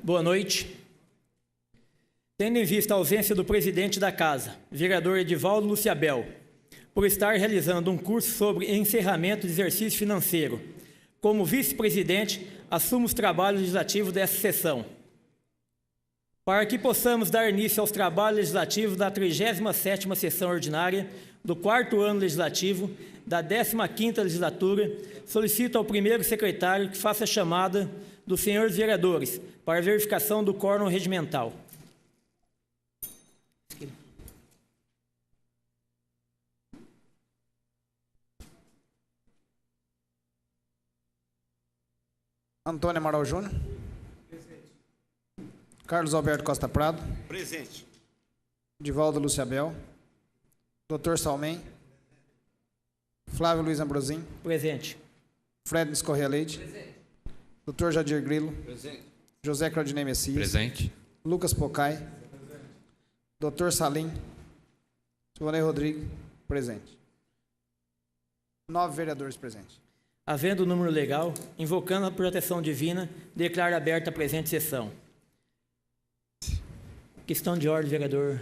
Boa noite. Tendo em vista a ausência do presidente da Casa, vereador Edivaldo Luciabel, por estar realizando um curso sobre encerramento de exercício financeiro, como vice-presidente, assumo os trabalhos legislativos desta sessão. Para que possamos dar início aos trabalhos legislativos da 37ª sessão ordinária do 4º ano legislativo da 15ª legislatura, solicito ao primeiro secretário que faça a chamada dos senhores vereadores para verificação do quórum regimental. Antônio Amaral Júnior. Presente. Carlos Alberto Costa Prado. Presente. Edivaldo Luciabel. Dr. Salmem. Flávio Luiz Ambrosim. Presente. Frednis Corrêa Leite. Presente. Dr. Jadir Grilo. Presente. José Claudinei Messias. Presente. Lucas Pocai. Dr. Salim. Silvanei Rodrigues. Presente. 9 vereadores presentes. Havendo o número legal, invocando a proteção divina, declaro aberta a presente sessão. Questão de ordem, vereador.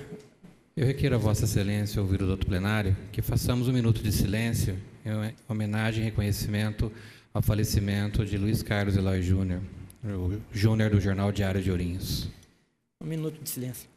Eu requero a Vossa Excelência, ouvido do outro plenário, que façamos um minuto de silêncio em homenagem e reconhecimento ao falecimento de Luiz Carlos Eloy Júnior, o Júnior do Jornal Diário de Ourinhos. Um minuto de silêncio.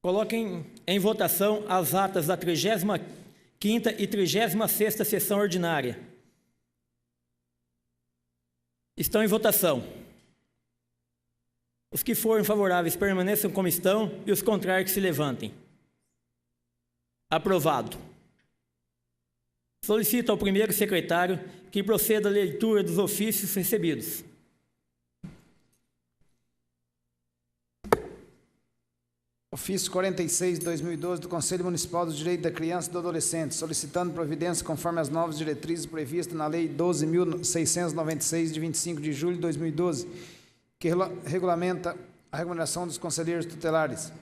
Coloquem em votação as atas da 35ª e 36ª sessão ordinária. Estão em votação. Os que forem favoráveis permaneçam como estão e os contrários que se levantem. Aprovado. Solicito ao primeiro secretário que proceda à leitura dos ofícios recebidos. Ofício 46 de 2012 do Conselho Municipal do Direito da Criança e do Adolescente, solicitando providência conforme as novas diretrizes previstas na Lei 12.696, de 25 de julho de 2012, que regulamenta a remuneração dos conselheiros tutelares.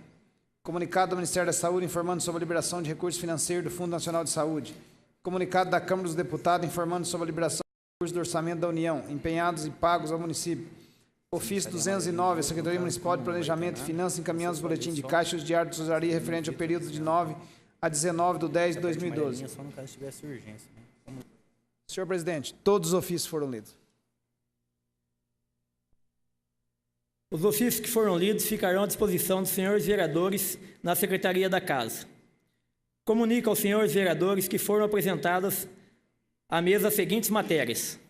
Comunicado do Ministério da Saúde informando sobre a liberação de recursos financeiros do Fundo Nacional de Saúde. Comunicado da Câmara dos Deputados informando sobre a liberação de recursos do Orçamento da União, empenhados e pagos ao município. Ofício 209, a Secretaria Municipal de Planejamento e Finanças encaminhando os boletins de caixa e os diários de tesouraria referente ao período de 9 a 19 de 10 de 2012. Senhor presidente, todos os ofícios foram lidos. Os ofícios que foram lidos ficarão à disposição dos senhores vereadores na Secretaria da Casa. Comunico aos senhores vereadores que foram apresentadas à mesa as seguintes matérias.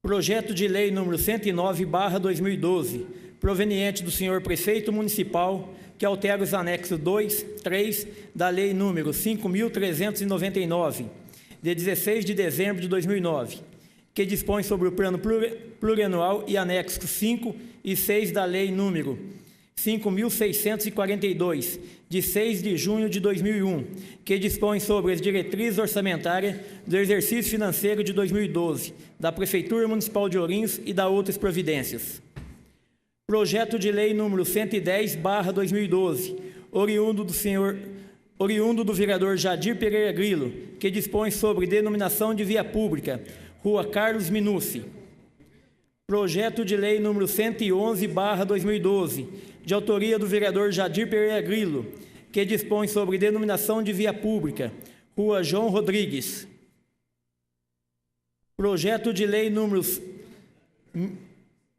Projeto de Lei número 109/2012, proveniente do senhor Prefeito Municipal, que altera os anexos 2, 3 da Lei número 5.399, de 16 de dezembro de 2009, que dispõe sobre o plano plurianual e anexos 5 e 6 da Lei número 5.642, de 6 de junho de 2001, que dispõe sobre as diretrizes orçamentárias do exercício financeiro de 2012, da Prefeitura Municipal de Ourinhos e da outras providências. Projeto de Lei número 110/2012, oriundo do vereador Jadir Pereira Grilo, que dispõe sobre denominação de via pública, Rua Carlos Minucci. Projeto de Lei número 111/2012, de autoria do vereador Jadir Pereira Grilo, que dispõe sobre denominação de via pública, Rua João Rodrigues. Projeto de Lei número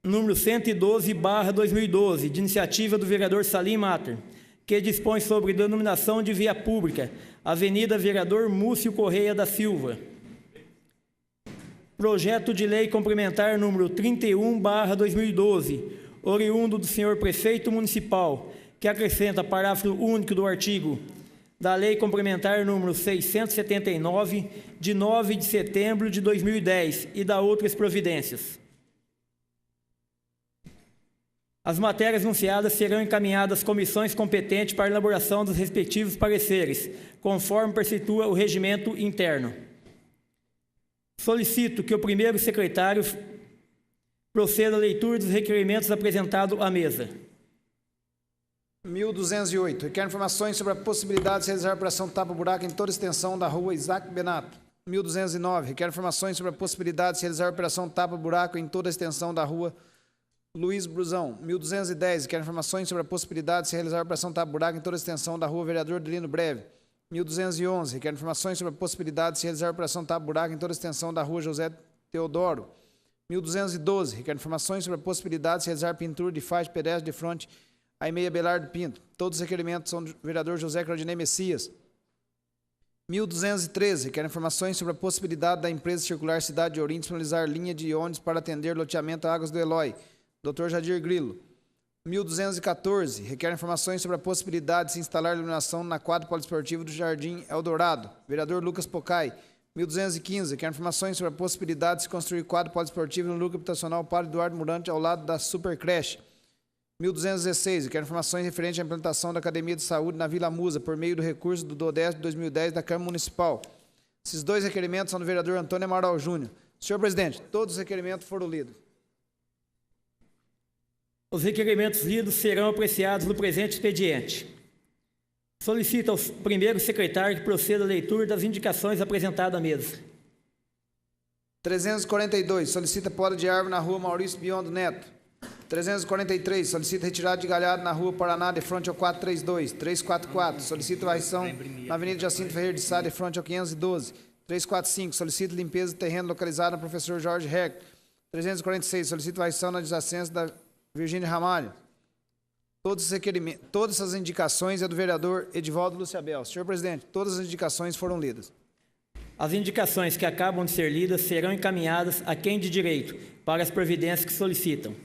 112/2012, de iniciativa do vereador Salim Matter, que dispõe sobre denominação de via pública, Avenida Vereador Múcio Correia da Silva. Projeto de Lei Complementar número 31/2012, oriundo do senhor Prefeito Municipal, que acrescenta parágrafo único do artigo da Lei Complementar número 679, de 9 de setembro de 2010, e da outras providências. As matérias anunciadas serão encaminhadas às comissões competentes para a elaboração dos respectivos pareceres, conforme precitua o regimento interno. Solicito que o primeiro secretário proceda à leitura dos requerimentos apresentados à mesa. 1208. Requer informações sobre a possibilidade de realizar a operação tapa-buraco em toda a extensão da rua Isaac Benato. 1209. Requer informações sobre a possibilidade de realizar a operação tapa-buraco em toda a extensão da rua Luiz Brusão. 1210. Requer informações sobre a possibilidade de realizar a operação tapa-buraco em toda a extensão da rua Vereador Delino Breve. 1211. Requer informações sobre a possibilidade de realizar a operação tapa-buraco em toda a extensão da rua José Teodoro. 1212. Requer informações sobre a possibilidade de realizar pintura de faixa pedestre de fronte a E6 Belardo Pinto. Todos os requerimentos são do vereador José Claudinei Messias. 1213. Requer informações sobre a possibilidade da empresa circular Cidade de Ourinhos disponibilizar linha de ônibus para atender loteamento Águas do Eloy. Dr. Jadir Grilo. 1214. Requer informações sobre a possibilidade de se instalar iluminação na quadra poliesportiva do Jardim Eldorado. Vereador Lucas Pocai. 1215. Requer informações sobre a possibilidade de se construir quadra poliesportiva no núcleo habitacional Padre Eduardo Murante, ao lado da Supercreche. 1216. Requer informações referentes à implantação da Academia de Saúde na Vila Musa, por meio do recurso do DODES de 2010 da Câmara Municipal. Esses dois requerimentos são do vereador Antônio Amaral Júnior. Senhor presidente, todos os requerimentos foram lidos. Os requerimentos lidos serão apreciados no presente expediente. Solicito ao primeiro secretário que proceda à leitura das indicações apresentadas à mesa. 342. Solicita poda de árvore na rua Maurício Biondo Neto. 343. Solicita retirada de galhado na rua Paraná, de frente ao 432. 344. Solicita varrição na Avenida Jacinto Ferreira de Sá, de frente ao 512. 345. Solicita limpeza de terreno localizado na Professor Jorge Herc. 346. Solicita varrição na adjacência da Virgínia Ramalho. Todas essas indicações é do vereador Edivaldo Luciabel. Senhor presidente, todas as indicações foram lidas. As indicações que acabam de ser lidas serão encaminhadas a quem de direito para as providências que solicitam.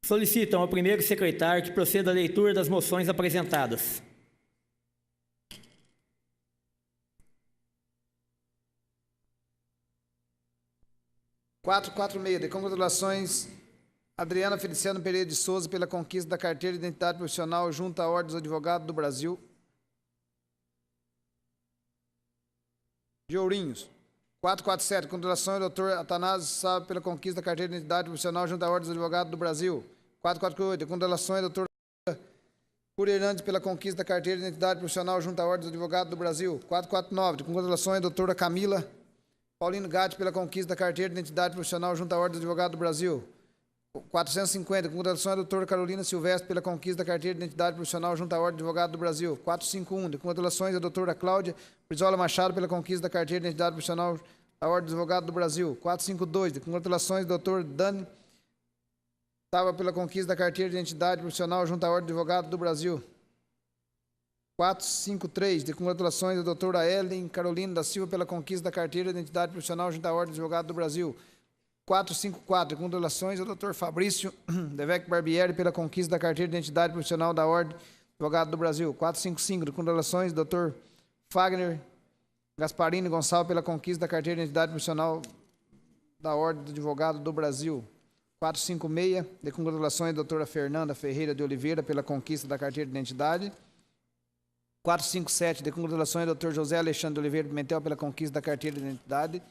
Solicitam ao primeiro secretário que proceda à leitura das moções apresentadas. De congratulações Adriana Feliciano Pereira de Souza pela conquista da carteira de identidade profissional junto à Ordem dos Advogados do Brasil de Ourinhos. 447. Congratulações ao Dr. Atanásio Sá pela conquista da carteira de identidade profissional junto à Ordem dos Advogados do Brasil. 448. Congratulações ao Dr. Curi Hernandes pela conquista da carteira de identidade profissional junto à Ordem dos Advogados do Brasil. 449. Congratulações à doutora Camila Paulino Gatti pela conquista da carteira de identidade profissional junto à Ordem dos Advogados do Brasil. 450. Congratulações à doutora Carolina Silvestre pela conquista da carteira de identidade profissional junto à Ordem dos Advogados do Brasil. 451. Congratulações à doutora Cláudia Brizola Machado pela conquista da carteira de identidade profissional da Ordem dos Advogados do Brasil. 452. Congratulações ao doutor Dani Tava pela conquista da carteira de identidade profissional junto à Ordem dos Advogados do Brasil. 453. Congratulações à doutora Ellen Carolina da Silva pela conquista da carteira de identidade profissional junto à Ordem dos Advogados do Brasil. 454. Congratulações ao Dr. Fabrício Devec Barbieri pela conquista da carteira de identidade profissional da Ordem dos Advogados do Brasil. 455. Congratulações ao Dr. Fagner Gasparini Gonçalves pela conquista da carteira de identidade profissional da Ordem dos Advogados do Brasil. 456. De congratulações à doutora Fernanda Ferreira de Oliveira pela conquista da carteira de identidade. 457. De congratulações ao Dr. José Alexandre de Oliveira Pimentel pela conquista da carteira de identidade.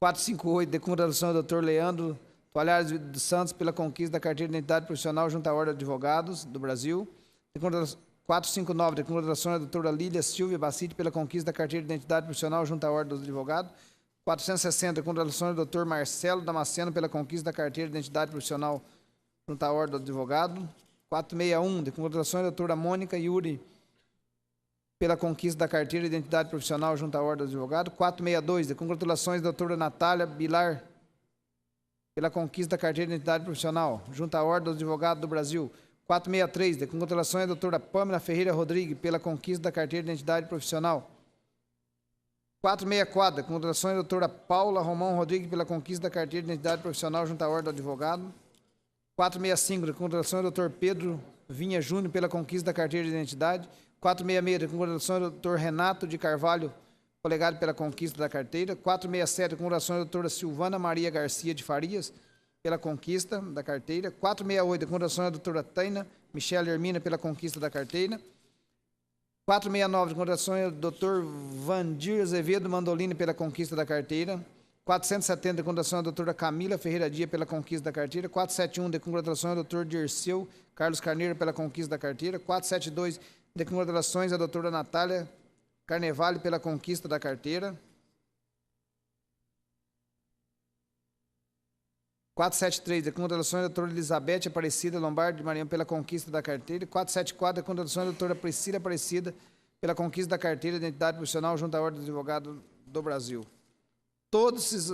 458, de congratulações ao Dr. Leandro Toalhares dos Santos pela conquista da carteira de identidade profissional junto à Ordem de Advogados do Brasil. 459, de congratulações à doutora Lília Silvia Bacite pela conquista da carteira de identidade profissional junto à Ordem dos Advogados. 460, de congratulações ao Dr. Marcelo Damasceno pela conquista da carteira de identidade profissional junto à Ordem do Advogado. 461, de congratulações à doutora Mônica Yuri pela conquista da carteira de identidade profissional junto à Ordem do Advogado. 462, de congratulações à doutora Natália Bilar pela conquista da carteira de identidade profissional junto à Ordem dos Advogados do Brasil. 463, de congratulações à doutora Pâmela Ferreira Rodrigues pela conquista da carteira de identidade profissional. 464, de congratulações à doutora Paula Romão Rodrigues pela conquista da carteira de identidade profissional junto à Ordem do Advogado. 465, de congratulações ao doutor Pedro Vinha Júnior pela conquista da carteira de identidade. 466, de congratulações ao doutor Renato de Carvalho, colegado pela conquista da carteira. 467, de congratulações à doutora Silvana Maria Garcia de Farias pela conquista da carteira. 468, de congratulações à doutora Taina Michele Hermina pela conquista da carteira. 469, de congratulações ao doutor Vandir Azevedo Mandolini pela conquista da carteira. 470, de congratulações à doutora Camila Ferreira Dia pela conquista da carteira. 471, de congratulações ao doutor Dirceu Carlos Carneiro pela conquista da carteira. 472, de congratulações à doutora Natália Carnevale pela conquista da carteira. 473, de congratulações à doutora Elizabeth Aparecida Lombardi de Maranhão pela conquista da carteira. 474, de congratulações à doutora Priscila Aparecida pela conquista da carteira de identidade profissional junto à Ordem dos Advogados do Brasil. Todas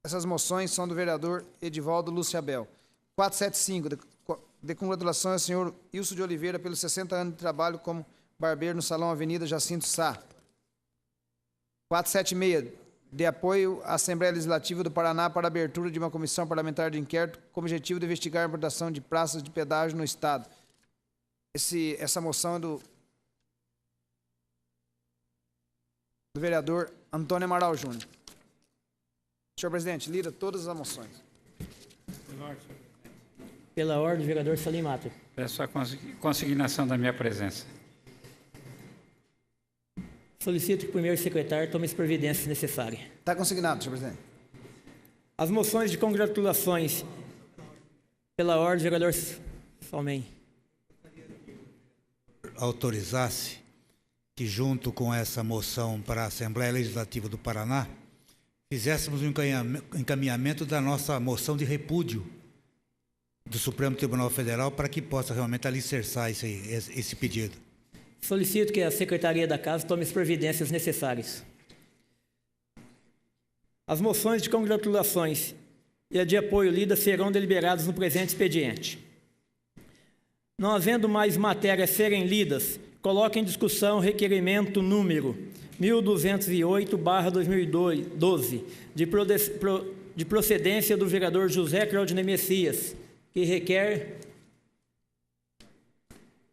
essas moções são do vereador Edivaldo Lúcio Abel. 475, de congratulações ao senhor Ilso de Oliveira pelos 60 anos de trabalho como barbeiro no Salão Avenida Jacinto Sá. 476, de apoio à Assembleia Legislativa do Paraná para a abertura de uma comissão parlamentar de inquérito com o objetivo de investigar a importação de praças de pedágio no Estado. Essa moção é do vereador Antônio Amaral Júnior. Senhor presidente, lida todas as moções. Pela ordem, vereador Salim Mato. Peço a consignação da minha presença. Solicito que o primeiro secretário tome as providências necessárias. Está consignado, senhor presidente. As moções de congratulações. Pela ordem, vereador Salmem. Autorizasse que, junto com essa moção para a Assembleia Legislativa do Paraná, fizéssemos um encaminhamento da nossa moção de repúdio do Supremo Tribunal Federal para que possa realmente alicerçar esse pedido. Solicito que a Secretaria da Casa tome as providências necessárias. As moções de congratulações e a de apoio lidas serão deliberadas no presente expediente. Não havendo mais matérias a serem lidas, coloque em discussão o requerimento número 1208/2012, de procedência do vereador José Claudinei Messias, que requer,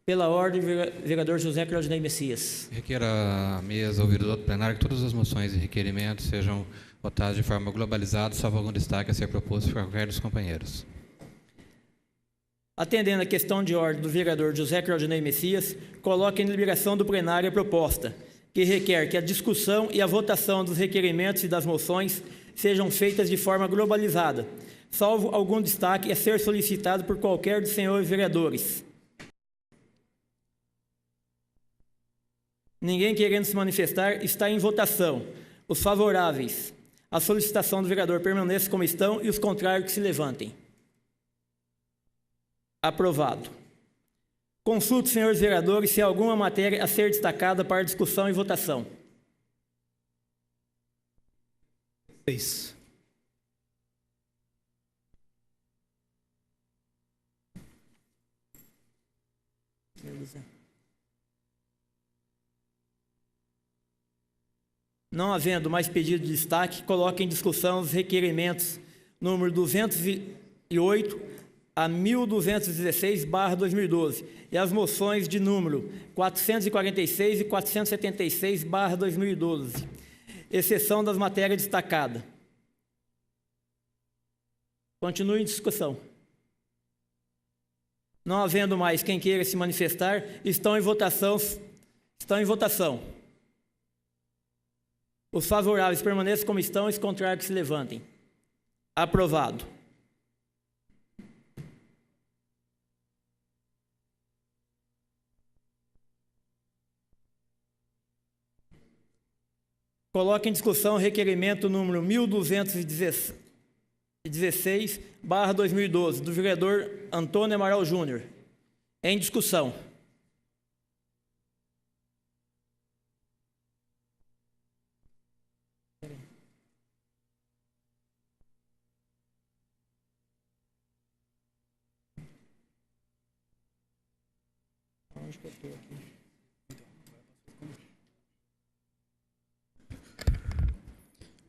pela ordem, vereador José Claudinei Messias. Requer a mesa, ouvido do plenário, que todas as moções e requerimentos sejam votadas de forma globalizada, salvo algum destaque a ser proposto por qualquer dos companheiros. Atendendo a questão de ordem do vereador José Claudinei Messias, coloque em deliberação do plenário a proposta, que requer que a discussão e a votação dos requerimentos e das moções sejam feitas de forma globalizada, salvo algum destaque a ser solicitado por qualquer dos senhores vereadores. Ninguém querendo se manifestar, está em votação. Os favoráveis à solicitação do vereador permaneçam como estão e os contrários que se levantem. Aprovado. Consulte, senhores vereadores, se há alguma matéria a ser destacada para discussão e votação. 6. Não havendo mais pedido de destaque, coloque em discussão os requerimentos número 208 a 1216/2012 e as moções de número 446 e 476/2012, exceção das matérias destacadas. Continue em discussão. Não havendo mais quem queira se manifestar, estão em votação. Os favoráveis permaneçam como estão e os contrários que se levantem. Aprovado. Coloque em discussão o requerimento número 1216/2012, do vereador Antônio Amaral Júnior. Em discussão.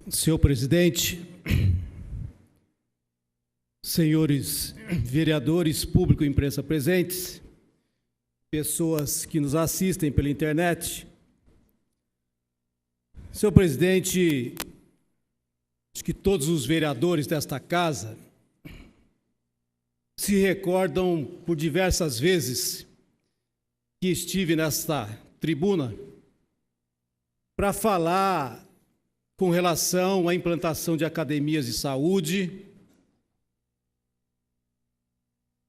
Senhor presidente, senhores vereadores, público e imprensa presentes, pessoas que nos assistem pela internet. Senhor presidente, acho que todos os vereadores desta casa se recordam por diversas vezes que estive nesta tribuna para falar com relação à implantação de academias de saúde,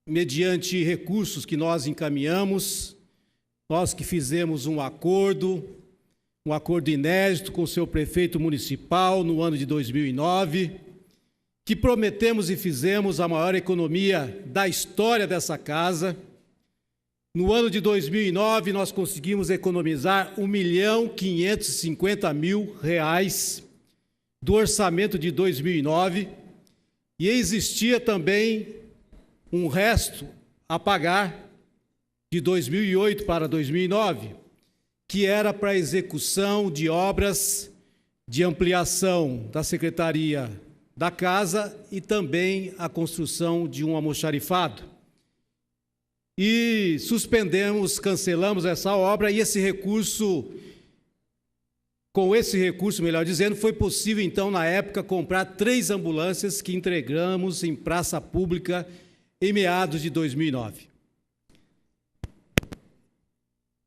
mediante recursos que nós encaminhamos, nós que fizemos um acordo inédito com o seu prefeito municipal no ano de 2009, que prometemos e fizemos a maior economia da história dessa casa. No ano de 2009, nós conseguimos economizar R$1.550.000 do orçamento de 2009 e existia também um resto a pagar de 2008 para 2009, que era para a execução de obras de ampliação da Secretaria da Casa e também a construção de um almoxarifado. E cancelamos essa obra e com esse recurso, melhor dizendo, foi possível então na época comprar 3 ambulâncias que entregamos em praça pública em meados de 2009.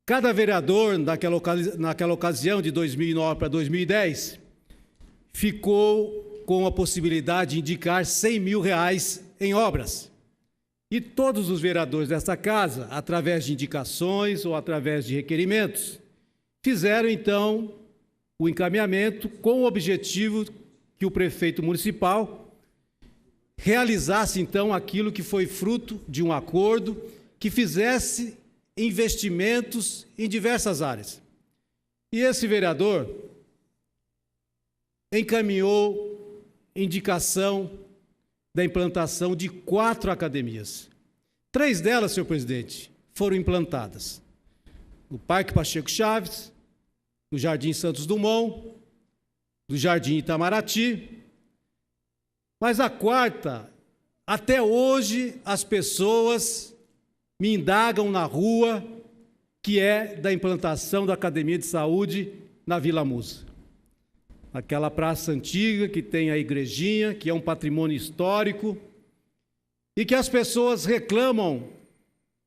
Cada vereador naquela ocasião de 2009 para 2010 ficou com a possibilidade de indicar R$100 mil em obras. E todos os vereadores desta casa, através de indicações ou através de requerimentos, fizeram, então, o encaminhamento com o objetivo que o prefeito municipal realizasse, então, aquilo que foi fruto de um acordo que fizesse investimentos em diversas áreas. E esse vereador encaminhou indicação da implantação de 4 academias. 3 delas, senhor presidente, foram implantadas no Parque Pacheco Chaves, no Jardim Santos Dumont, no Jardim Itamaraty, mas a 4ª, até hoje, as pessoas me indagam na rua, que é da implantação da Academia de Saúde na Vila Musa. Aquela praça antiga que tem a igrejinha, que é um patrimônio histórico, e que as pessoas reclamam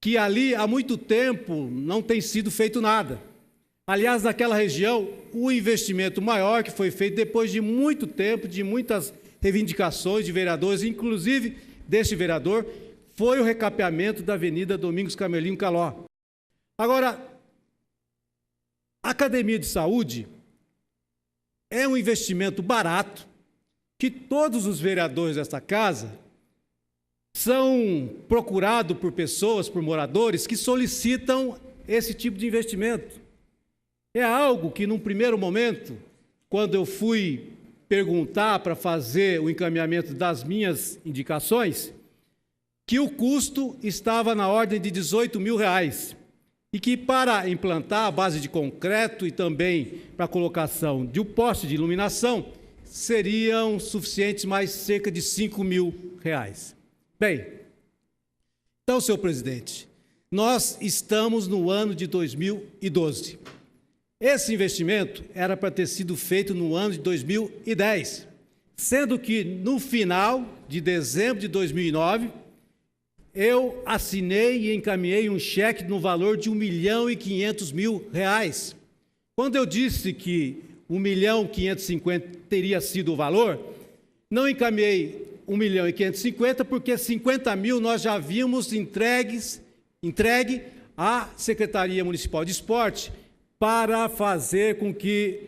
que ali há muito tempo não tem sido feito nada. Aliás, naquela região, o investimento maior que foi feito depois de muito tempo, de muitas reivindicações de vereadores, inclusive deste vereador, foi o recapeamento da Avenida Domingos Camelinho Caló. Agora, a Academia de Saúde é um investimento barato que todos os vereadores desta casa são procurados por pessoas, por moradores que solicitam esse tipo de investimento. É algo que, num primeiro momento, quando eu fui perguntar para fazer o encaminhamento das minhas indicações, que o custo estava na ordem de R$18 mil e que para implantar a base de concreto e também para a colocação de um poste de iluminação seriam suficientes mais cerca de R$5 mil. Bem, então, senhor presidente, nós estamos no ano de 2012. Esse investimento era para ter sido feito no ano de 2010, sendo que no final de dezembro de 2009, eu assinei e encaminhei um cheque no valor de R$1.500.000. Quando eu disse que R$1.550.000 teria sido o valor, não encaminhei R$1.550.000 porque R$50.000 nós já havíamos entregue à Secretaria Municipal de Esporte para fazer com que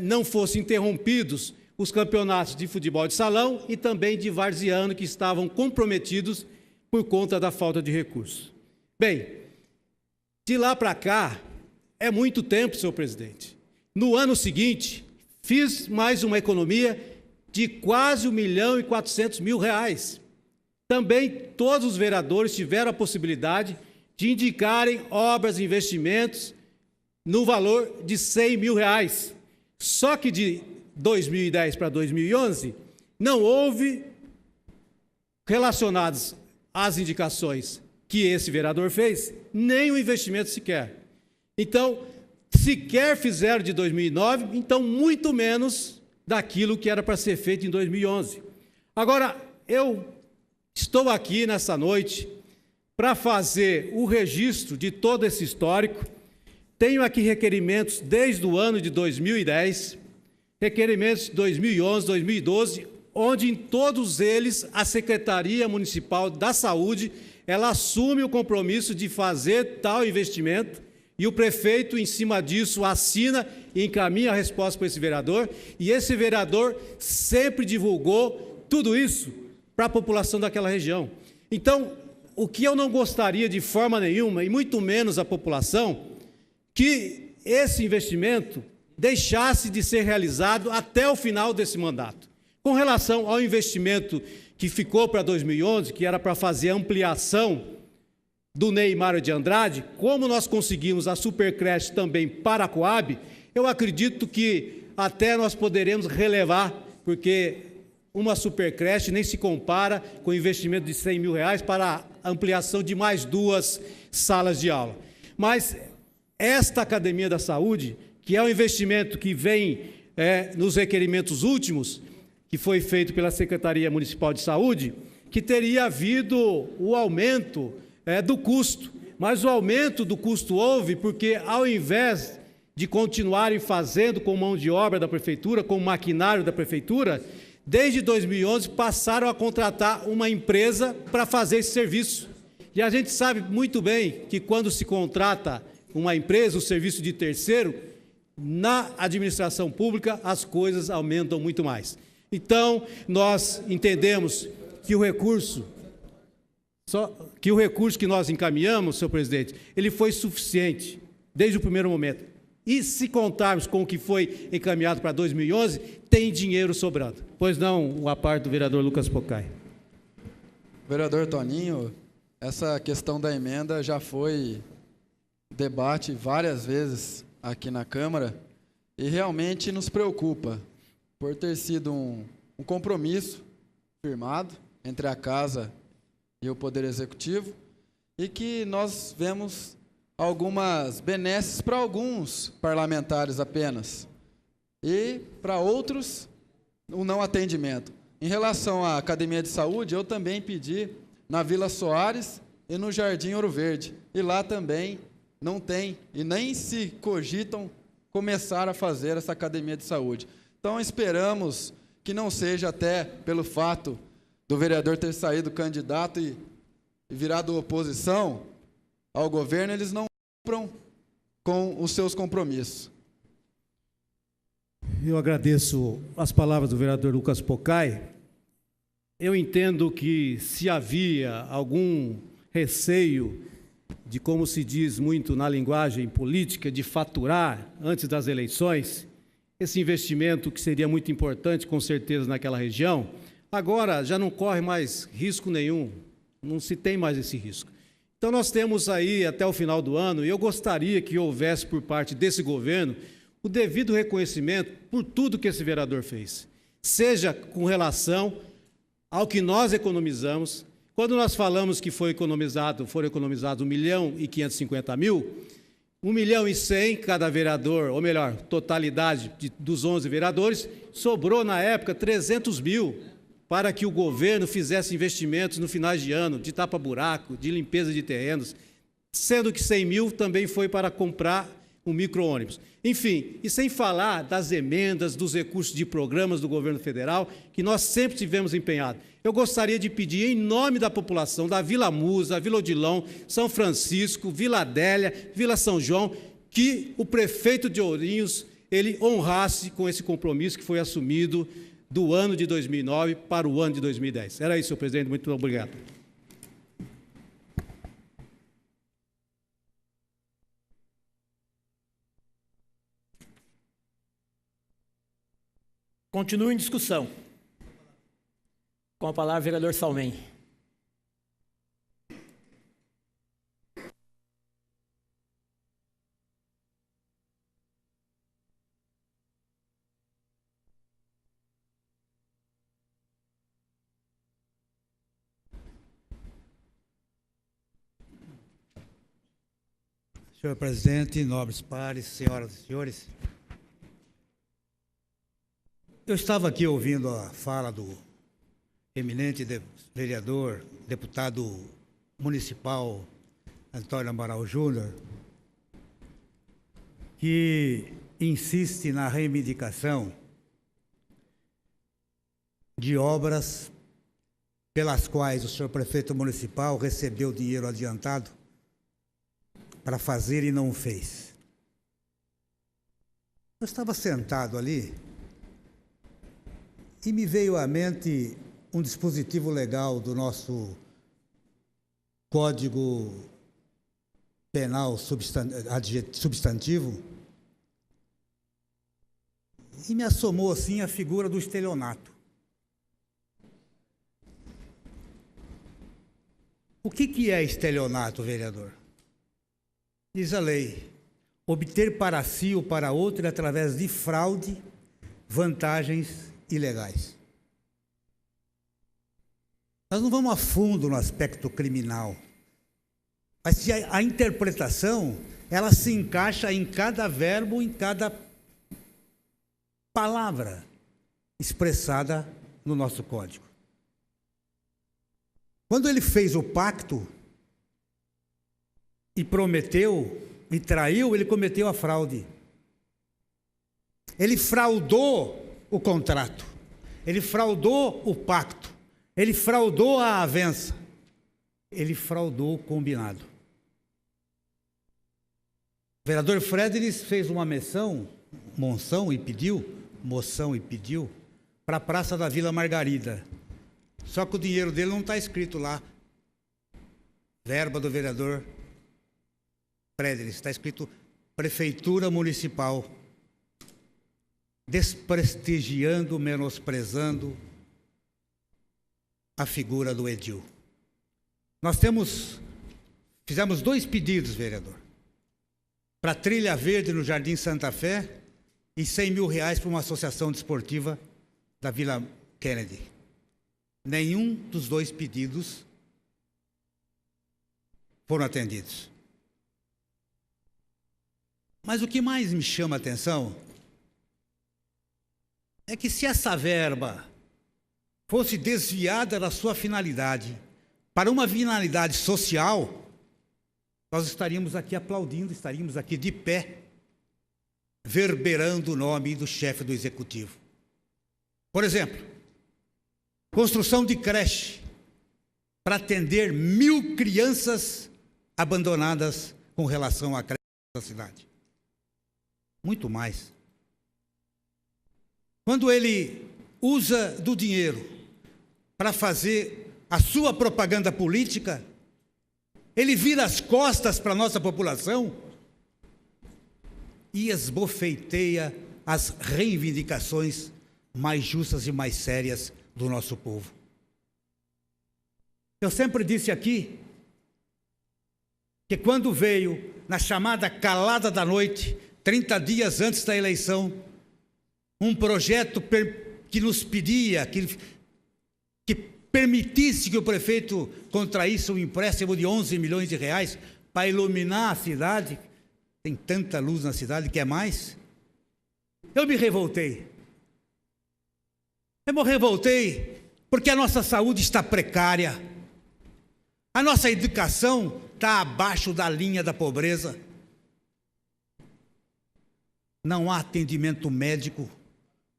não fossem interrompidos os campeonatos de futebol de salão e também de varziano que estavam comprometidos por conta da falta de recursos. Bem, de lá para cá, é muito tempo, senhor presidente. No ano seguinte, fiz mais uma economia de quase R$1.400.000. Também todos os vereadores tiveram a possibilidade de indicarem obras e investimentos no valor de R$100 mil. Só que de 2010 para 2011, não houve relacionados às indicações que esse vereador fez, nem o investimento sequer. Então, sequer fizeram de 2009, então muito menos daquilo que era para ser feito em 2011. Agora, eu estou aqui nessa noite para fazer o registro de todo esse histórico. Tenho aqui requerimentos desde o ano de 2010, requerimentos de 2011, 2012, onde em todos eles a Secretaria Municipal da Saúde, ela assume o compromisso de fazer tal investimento e o prefeito, em cima disso, assina e encaminha a resposta para esse vereador, e esse vereador sempre divulgou tudo isso para a população daquela região. Então, o que eu não gostaria de forma nenhuma, e muito menos a população, que esse investimento deixasse de ser realizado até o final desse mandato. Com relação ao investimento que ficou para 2011, que era para fazer a ampliação do Neymar de Andrade, como nós conseguimos a supercreche também para a Coab, eu acredito que até nós poderemos relevar, porque uma supercreche nem se compara com o investimento de R$100 mil para a ampliação de mais 2 salas de aula. Mas esta Academia da Saúde, que é um investimento que vem nos requerimentos últimos, que foi feito pela Secretaria Municipal de Saúde, que teria havido o aumento do custo. Mas o aumento do custo houve porque, ao invés de continuarem fazendo com mão de obra da Prefeitura, com maquinário da Prefeitura, desde 2011 passaram a contratar uma empresa para fazer esse serviço. E a gente sabe muito bem que quando se contrata uma empresa, o serviço de terceiro, na administração pública as coisas aumentam muito mais. Então, nós entendemos que o recurso que nós encaminhamos, senhor presidente, ele foi suficiente desde o primeiro momento. E se contarmos com o que foi encaminhado para 2011, tem dinheiro sobrando. Pois não, a parte do vereador Lucas Pocai. Vereador Toninho, essa questão da emenda já foi debate várias vezes aqui na Câmara e realmente nos preocupa por ter sido um compromisso firmado entre a Casa e o Poder Executivo e que nós vemos algumas benesses para alguns parlamentares apenas e para outros o não atendimento. Em relação à Academia de Saúde, eu também pedi na Vila Soares e no Jardim Ouro Verde. E lá também não tem e nem se cogitam começar a fazer essa Academia de Saúde. Então esperamos que não seja até pelo fato do vereador ter saído candidato e virado oposição ao governo, eles não cumpram com os seus compromissos. Eu agradeço as palavras do vereador Lucas Pocai. Eu entendo que se havia algum receio de, como se diz muito na linguagem política, de faturar antes das eleições, esse investimento que seria muito importante, com certeza, naquela região, agora já não corre mais risco nenhum, não se tem mais esse risco. Então nós temos aí até o final do ano, e eu gostaria que houvesse por parte desse governo o devido reconhecimento por tudo que esse vereador fez, seja com relação ao que nós economizamos. Quando nós falamos que foram economizados R$1.550.000, 1.100.000 cada vereador, ou melhor, totalidade dos 11 vereadores, sobrou na época 300.000 para que o governo fizesse investimentos no final de ano, de tapa-buraco, de limpeza de terrenos, sendo que 100.000 também foi para comprar um micro-ônibus. Enfim, e sem falar das emendas, dos recursos de programas do governo federal, que nós sempre tivemos empenhado. Eu gostaria de pedir, em nome da população da Vila Musa, Vila Odilon, São Francisco, Vila Adélia, Vila São João, que o prefeito de Ourinhos, ele honrasse com esse compromisso que foi assumido do ano de 2009 para o ano de 2010. Era isso, senhor presidente. Muito obrigado. Continua em discussão. Com a palavra, vereador Salmen. Senhor presidente, nobres pares, senhoras e senhores. Eu estava aqui ouvindo a fala do eminente vereador, deputado municipal Antônio Amaral Júnior, que insiste na reivindicação de obras pelas quais o senhor prefeito municipal recebeu dinheiro adiantado para fazer e não o fez. Eu estava sentado ali e me veio à mente um dispositivo legal do nosso Código Penal substantivo e me assomou assim a figura do estelionato. O que é estelionato, vereador? Diz a lei: obter para si ou para outro através de fraude, vantagens ilegais. Nós não vamos a fundo no aspecto criminal, mas se a interpretação, ela se encaixa em cada verbo, em cada palavra expressada no nosso código. Quando ele fez o pacto e prometeu e traiu, ele cometeu a fraude. Ele fraudou o contrato, ele fraudou o pacto, ele fraudou a avença, ele fraudou o combinado. O vereador Frédelis fez uma moção e pediu para a Praça da Vila Margarida. Só que o dinheiro dele não está escrito lá. Verba do vereador Frédelis, está escrito Prefeitura Municipal, desprestigiando, menosprezando a figura do edil. Nós fizemos 2 pedidos, vereador, para Trilha Verde no Jardim Santa Fé e R$100 mil para uma associação desportiva da Vila Kennedy. Nenhum dos 2 pedidos foram atendidos. Mas o que mais me chama a atenção é que se essa verba fosse desviada da sua finalidade para uma finalidade social, nós estaríamos aqui aplaudindo, estaríamos aqui de pé, verberando o nome do chefe do executivo. Por exemplo, construção de creche para atender 1.000 crianças abandonadas com relação à creche da cidade. Muito mais. Quando ele usa do dinheiro para fazer a sua propaganda política, ele vira as costas para a nossa população e esbofeiteia as reivindicações mais justas e mais sérias do nosso povo. Eu sempre disse aqui que quando veio na chamada calada da noite, 30 dias antes da eleição, um projeto que nos pedia, que permitisse que o prefeito contraísse um empréstimo de R$11 milhões para iluminar a cidade, tem tanta luz na cidade, quer mais? Eu me revoltei. Eu me revoltei porque a nossa saúde está precária, a nossa educação está abaixo da linha da pobreza, não há atendimento médico,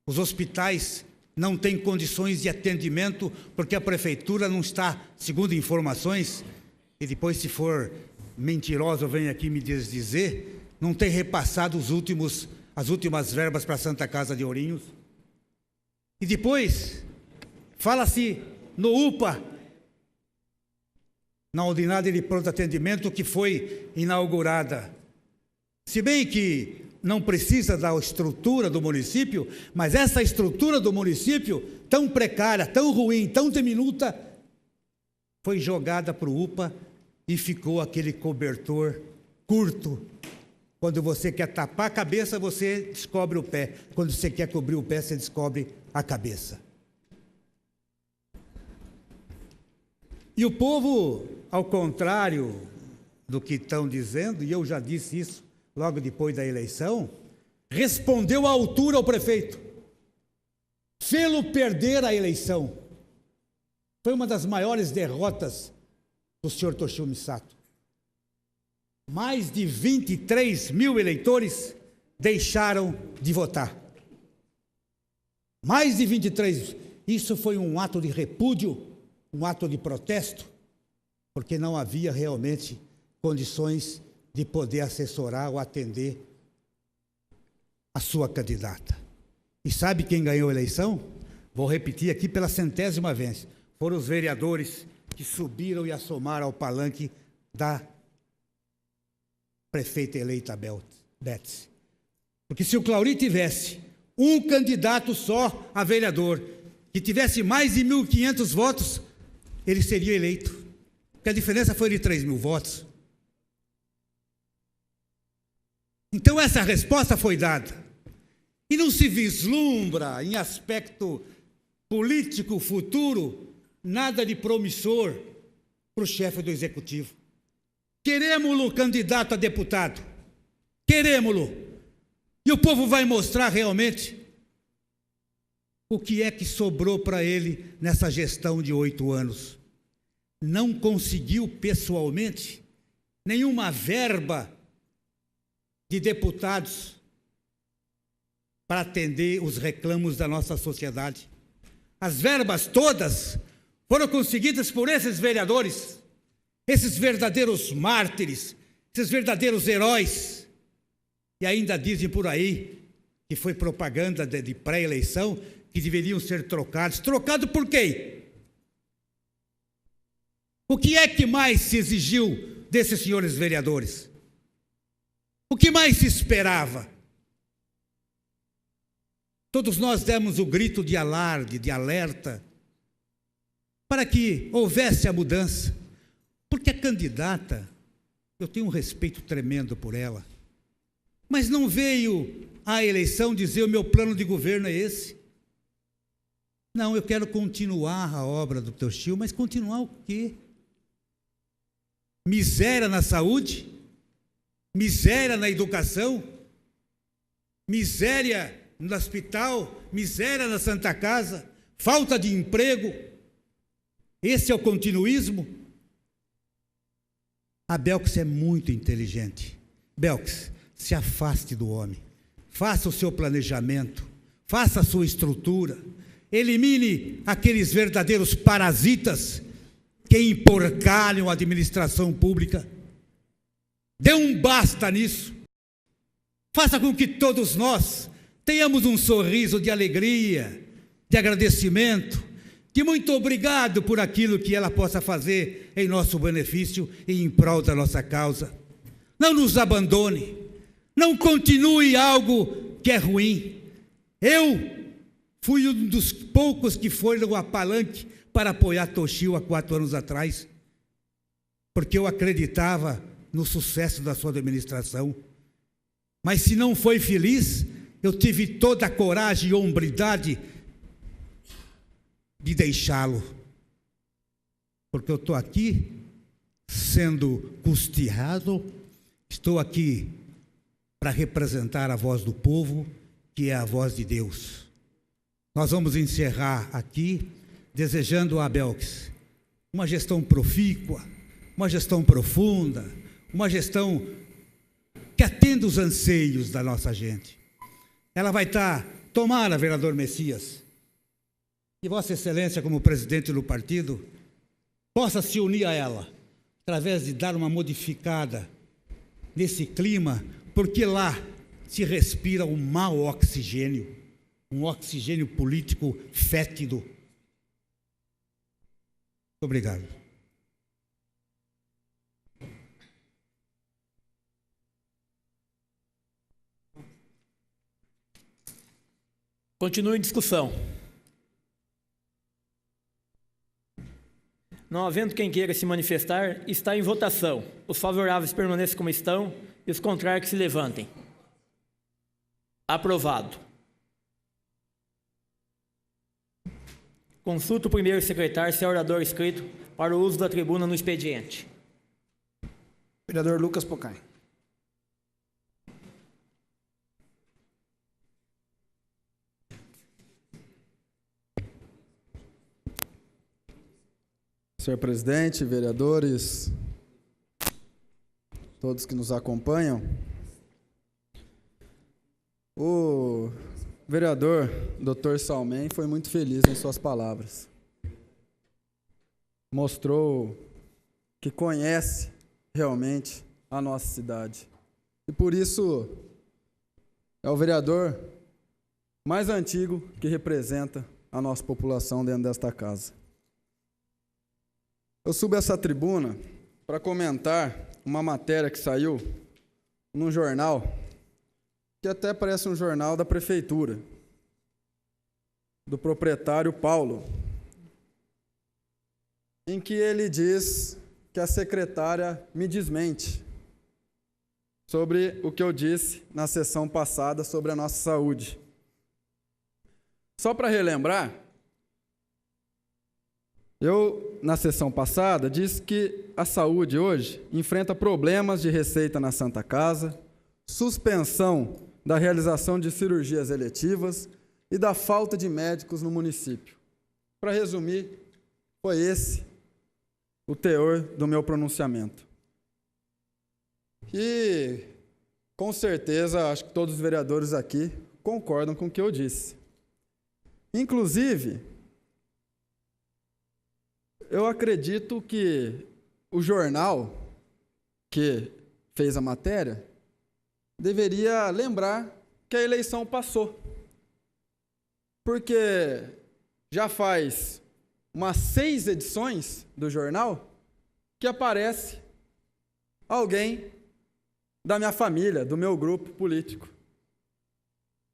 os hospitais não têm condições de atendimento porque a prefeitura não está, segundo informações, e depois se for mentirosa vem aqui me dizer, não tem repassado as últimas verbas para a Santa Casa de Ourinhos. E depois, fala-se no UPA, na Unidade de Pronto Atendimento, que foi inaugurada. Se bem que não precisa da estrutura do município, mas essa estrutura do município, tão precária, tão ruim, tão diminuta, foi jogada para o UPA e ficou aquele cobertor curto. Quando você quer tapar a cabeça, você descobre o pé. Quando você quer cobrir o pé, você descobre a cabeça. E o povo, ao contrário do que estão dizendo, e eu já disse isso logo depois da eleição, respondeu à altura ao prefeito. Fê-lo perder a eleição. Foi uma das maiores derrotas do senhor Toshio Misato. Mais de 23 mil eleitores deixaram de votar. Mais de 23. Isso foi um ato de repúdio, um ato de protesto, porque não havia realmente condições de poder assessorar ou atender a sua candidata. E sabe quem ganhou a eleição? Vou repetir aqui pela 100ª vez. Foram os vereadores que subiram e assomaram ao palanque da prefeita eleita Betsy. Porque se o Clauri tivesse um candidato só a vereador, que tivesse mais de 1.500 votos, ele seria eleito. Porque a diferença foi de 3.000 votos. Então essa resposta foi dada. E não se vislumbra em aspecto político futuro nada de promissor para o chefe do executivo. Queremos-lo candidato a deputado. Queremos-lo. E o povo vai mostrar realmente o que é que sobrou para ele nessa gestão de 8 anos. Não conseguiu pessoalmente nenhuma verba de deputados para atender os reclamos da nossa sociedade. As verbas todas foram conseguidas por esses vereadores, esses verdadeiros mártires, esses verdadeiros heróis. E ainda dizem por aí que foi propaganda de pré-eleição que deveriam ser trocados. Trocado por quem? O que é que mais se exigiu desses senhores vereadores? O que mais se esperava? Todos nós demos o grito de alarde, de alerta, para que houvesse a mudança. Porque a candidata, eu tenho um respeito tremendo por ela, mas não veio à eleição dizer o meu plano de governo é esse. Não, eu quero continuar a obra do Toshio, mas continuar o quê? Miséria na saúde? Miséria na educação? Miséria no hospital? Miséria na Santa Casa? Falta de emprego? Esse é o continuismo? A Belks é muito inteligente. Belks, se afaste do homem. Faça o seu planejamento. Faça a sua estrutura. Elimine aqueles verdadeiros parasitas que emporcalham a administração pública. Dê um basta nisso. Faça com que todos nós tenhamos um sorriso de alegria, de agradecimento, de muito obrigado por aquilo que ela possa fazer em nosso benefício e em prol da nossa causa. Não nos abandone. Não continue algo que é ruim. Eu fui um dos poucos que foram a palanque para apoiar Toshio há 4 anos atrás, porque eu acreditava no sucesso da sua administração. Mas se não foi feliz, eu tive toda a coragem e hombridade de deixá-lo. Porque eu estou aqui sendo custeado, estou aqui para representar a voz do povo, que é a voz de Deus. Nós vamos encerrar aqui desejando a Belks uma gestão profícua, uma gestão profunda, uma gestão que atenda os anseios da nossa gente. Ela vai estar, tomara, vereador Messias, e Vossa Excelência, como presidente do partido, possa se unir a ela, através de dar uma modificada nesse clima, porque lá se respira um mau oxigênio, um oxigênio político fétido. Muito obrigado. Continue em discussão. Não havendo quem queira se manifestar, está em votação. Os favoráveis permaneçam como estão e os contrários que se levantem. Aprovado. Consulta o primeiro secretário se é orador inscrito para o uso da tribuna no expediente. Vereador Lucas Pocai. Senhor presidente, vereadores, todos que nos acompanham, o vereador Dr. Salmen foi muito feliz em suas palavras. Mostrou que conhece realmente a nossa cidade. E por isso é o vereador mais antigo que representa a nossa população dentro desta casa. Eu subo essa tribuna para comentar uma matéria que saiu num jornal, que até parece um jornal da prefeitura, do proprietário Paulo, em que ele diz que a secretária me desmente sobre o que eu disse na sessão passada sobre a nossa saúde. Só para relembrar, eu, na sessão passada, disse que a saúde hoje enfrenta problemas de receita na Santa Casa, suspensão da realização de cirurgias eletivas e da falta de médicos no município. Para resumir, foi esse o teor do meu pronunciamento. E, com certeza, acho que todos os vereadores aqui concordam com o que eu disse. Inclusive, eu acredito que o jornal que fez a matéria deveria lembrar que a eleição passou. Porque já faz umas 6 edições do jornal que aparece alguém da minha família, do meu grupo político.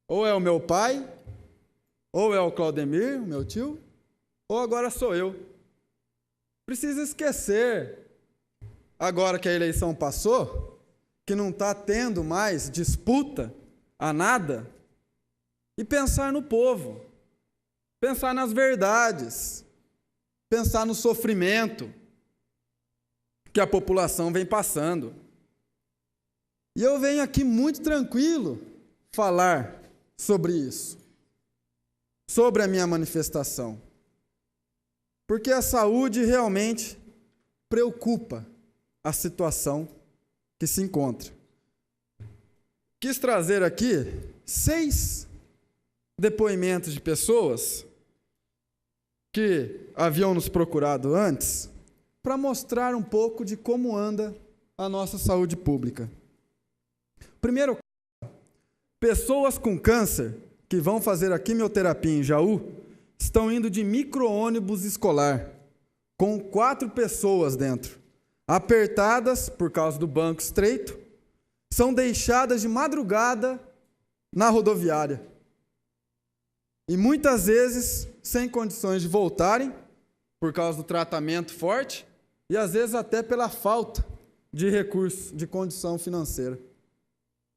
Ou é o meu pai, ou é o Claudemir, meu tio, ou agora sou eu. Precisa esquecer, agora que a eleição passou, que não está tendo mais disputa a nada, e pensar no povo, pensar nas verdades, pensar no sofrimento que a população vem passando. E eu venho aqui muito tranquilo falar sobre isso, sobre a minha manifestação. Porque a saúde realmente preocupa a situação que se encontra. Quis trazer aqui 6 depoimentos de pessoas que haviam nos procurado antes para mostrar um pouco de como anda a nossa saúde pública. Primeiro, pessoas com câncer que vão fazer a quimioterapia em Jaú estão indo de micro-ônibus escolar, com 4 pessoas dentro, apertadas por causa do banco estreito, são deixadas de madrugada na rodoviária. E muitas vezes sem condições de voltarem, por causa do tratamento forte, e às vezes até pela falta de recursos, de condição financeira.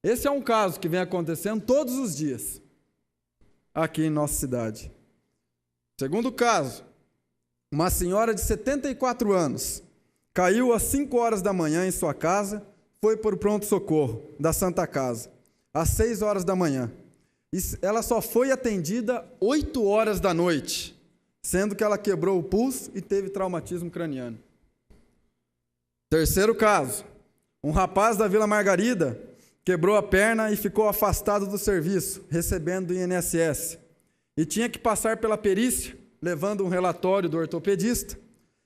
Esse é um caso que vem acontecendo todos os dias, aqui em nossa cidade. Segundo caso, uma senhora de 74 anos caiu às 5 horas da manhã em sua casa, foi para o pronto-socorro da Santa Casa, às 6 horas da manhã. E ela só foi atendida 8 horas da noite, sendo que ela quebrou o pulso e teve traumatismo craniano. Terceiro caso, um rapaz da Vila Margarida quebrou a perna e ficou afastado do serviço, recebendo do INSS. E tinha que passar pela perícia, levando um relatório do ortopedista,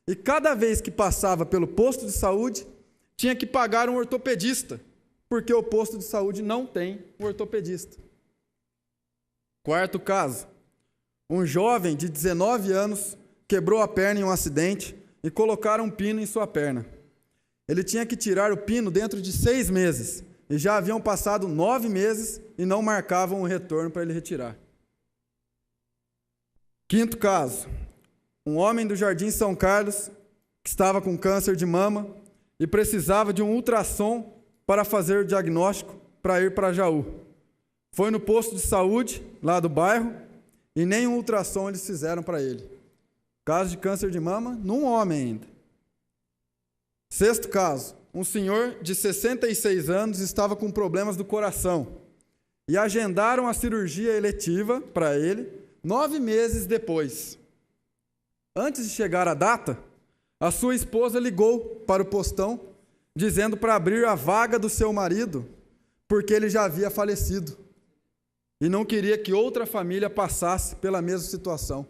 e cada vez que passava pelo posto de saúde, tinha que pagar um ortopedista, porque o posto de saúde não tem um ortopedista. Quarto caso, um jovem de 19 anos quebrou a perna em um acidente e colocaram um pino em sua perna. Ele tinha que tirar o pino dentro de 6 meses, e já haviam passado 9 meses e não marcavam o retorno para ele retirar. Quinto caso, um homem do Jardim São Carlos que estava com câncer de mama e precisava de um ultrassom para fazer o diagnóstico para ir para Jaú. Foi no posto de saúde lá do bairro e nem um ultrassom eles fizeram para ele. Caso de câncer de mama num homem ainda. Sexto caso, um senhor de 66 anos estava com problemas do coração e agendaram a cirurgia eletiva para ele 9 meses depois. Antes de chegar a data, a sua esposa ligou para o postão dizendo para abrir a vaga do seu marido, porque ele já havia falecido e não queria que outra família passasse pela mesma situação.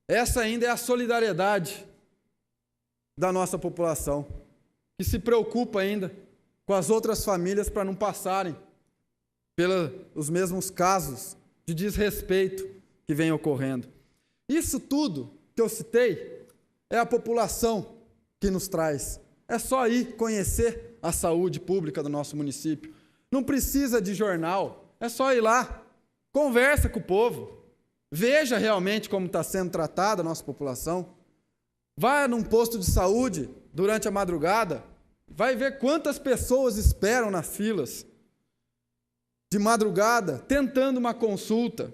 Essa ainda é a solidariedade da nossa população, que se preocupa ainda com as outras famílias para não passarem pelos mesmos casos de desrespeito que vem ocorrendo. Isso tudo que eu citei é a população que nos traz. É só ir conhecer a saúde pública do nosso município. Não precisa de jornal, é só ir lá, conversa com o povo, veja realmente como está sendo tratada a nossa população. Vá num posto de saúde durante a madrugada, vai ver quantas pessoas esperam nas filas de madrugada, tentando uma consulta.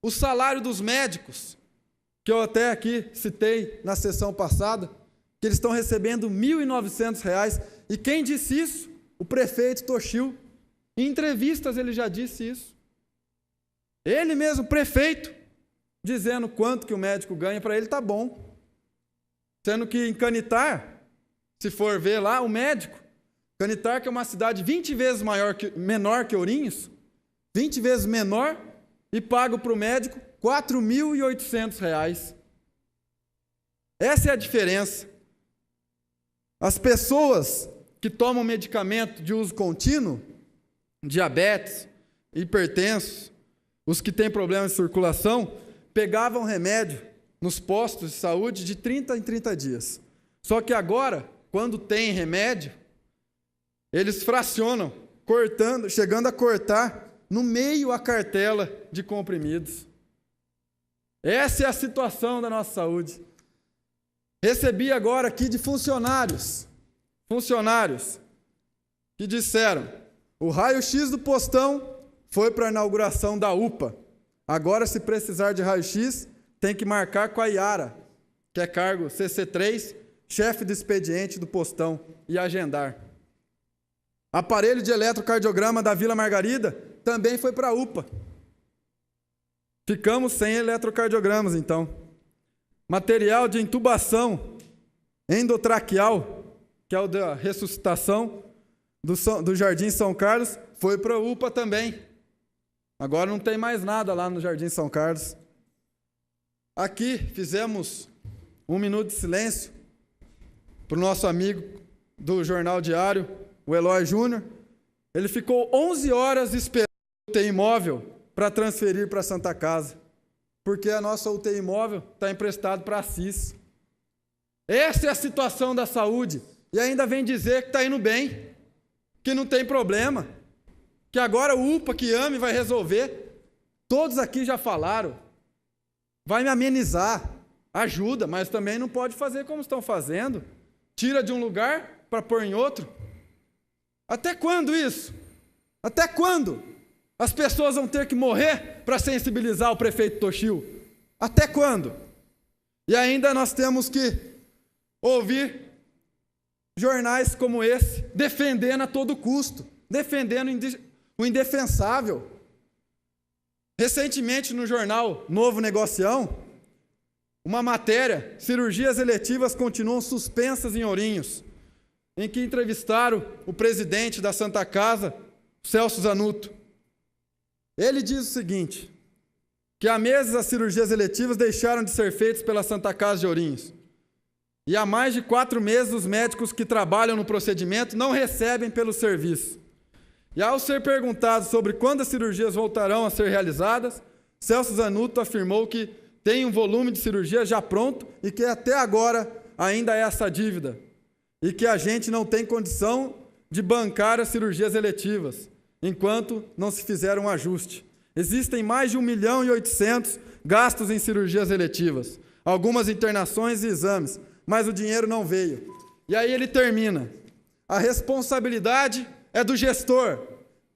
O salário dos médicos, que eu até aqui citei na sessão passada, que eles estão recebendo R$ 1.900. E quem disse isso? O prefeito Toshio. Em entrevistas ele já disse isso. Ele mesmo, prefeito, dizendo quanto que o médico ganha, para ele está bom. Sendo que em Canitar, se for ver lá, o médico, Canitar, que é uma cidade 20 vezes menor que Ourinhos, 20 vezes menor, e paga para o médico R$ 4.800. Essa é a diferença. As pessoas que tomam medicamento de uso contínuo, diabetes, hipertensos, os que têm problemas de circulação, pegavam remédio nos postos de saúde de 30 em 30 dias. Só que agora, quando tem remédio, eles fracionam, cortando, chegando a cortar no meio a cartela de comprimidos. Essa é a situação da nossa saúde. Recebi agora aqui de funcionários que disseram: o raio-x do postão foi para a inauguração da UPA. Agora, se precisar de raio-x, tem que marcar com a Iara, que é cargo CC3, chefe de expediente do postão, e agendar. Aparelho de eletrocardiograma da Vila Margarida também foi para a UPA. Ficamos sem eletrocardiogramas, então. Material de intubação endotraqueal, que é o da ressuscitação do Jardim São Carlos, foi para a UPA também. Agora não tem mais nada lá no Jardim São Carlos. Aqui fizemos 1 minuto de silêncio para o nosso amigo do Jornal Diário, o Eloy Júnior. Ele ficou 11 horas esperando o UTI móvel para transferir para a Santa Casa, porque a nossa UTI móvel está emprestada para a CIS. Essa é a situação da saúde. E ainda vem dizer que está indo bem, que não tem problema, que agora o UPA que ame vai resolver. Todos aqui já falaram. Vai me amenizar, ajuda, mas também não pode fazer como estão fazendo. Tira de um lugar para pôr em outro. Até quando isso? Até quando as pessoas vão ter que morrer para sensibilizar o prefeito Toshio? Até quando? E ainda nós temos que ouvir jornais como esse defendendo a todo custo, defendendo o indefensável. Recentemente, no jornal Novo Negocião, uma matéria: cirurgias eletivas continuam suspensas em Ourinhos, em que entrevistaram o presidente da Santa Casa, Celso Zanuto. Ele diz o seguinte, que há meses as cirurgias eletivas deixaram de ser feitas pela Santa Casa de Ourinhos. E há mais de 4 meses os médicos que trabalham no procedimento não recebem pelo serviço. E ao ser perguntado sobre quando as cirurgias voltarão a ser realizadas, Celso Zanuto afirmou que tem um volume de cirurgia já pronto e que até agora ainda é essa dívida. E que a gente não tem condição de bancar as cirurgias eletivas, enquanto não se fizer um ajuste. Existem mais de 1.800.000 gastos em cirurgias eletivas, algumas internações e exames, mas o dinheiro não veio. E aí ele termina: a responsabilidade é do gestor,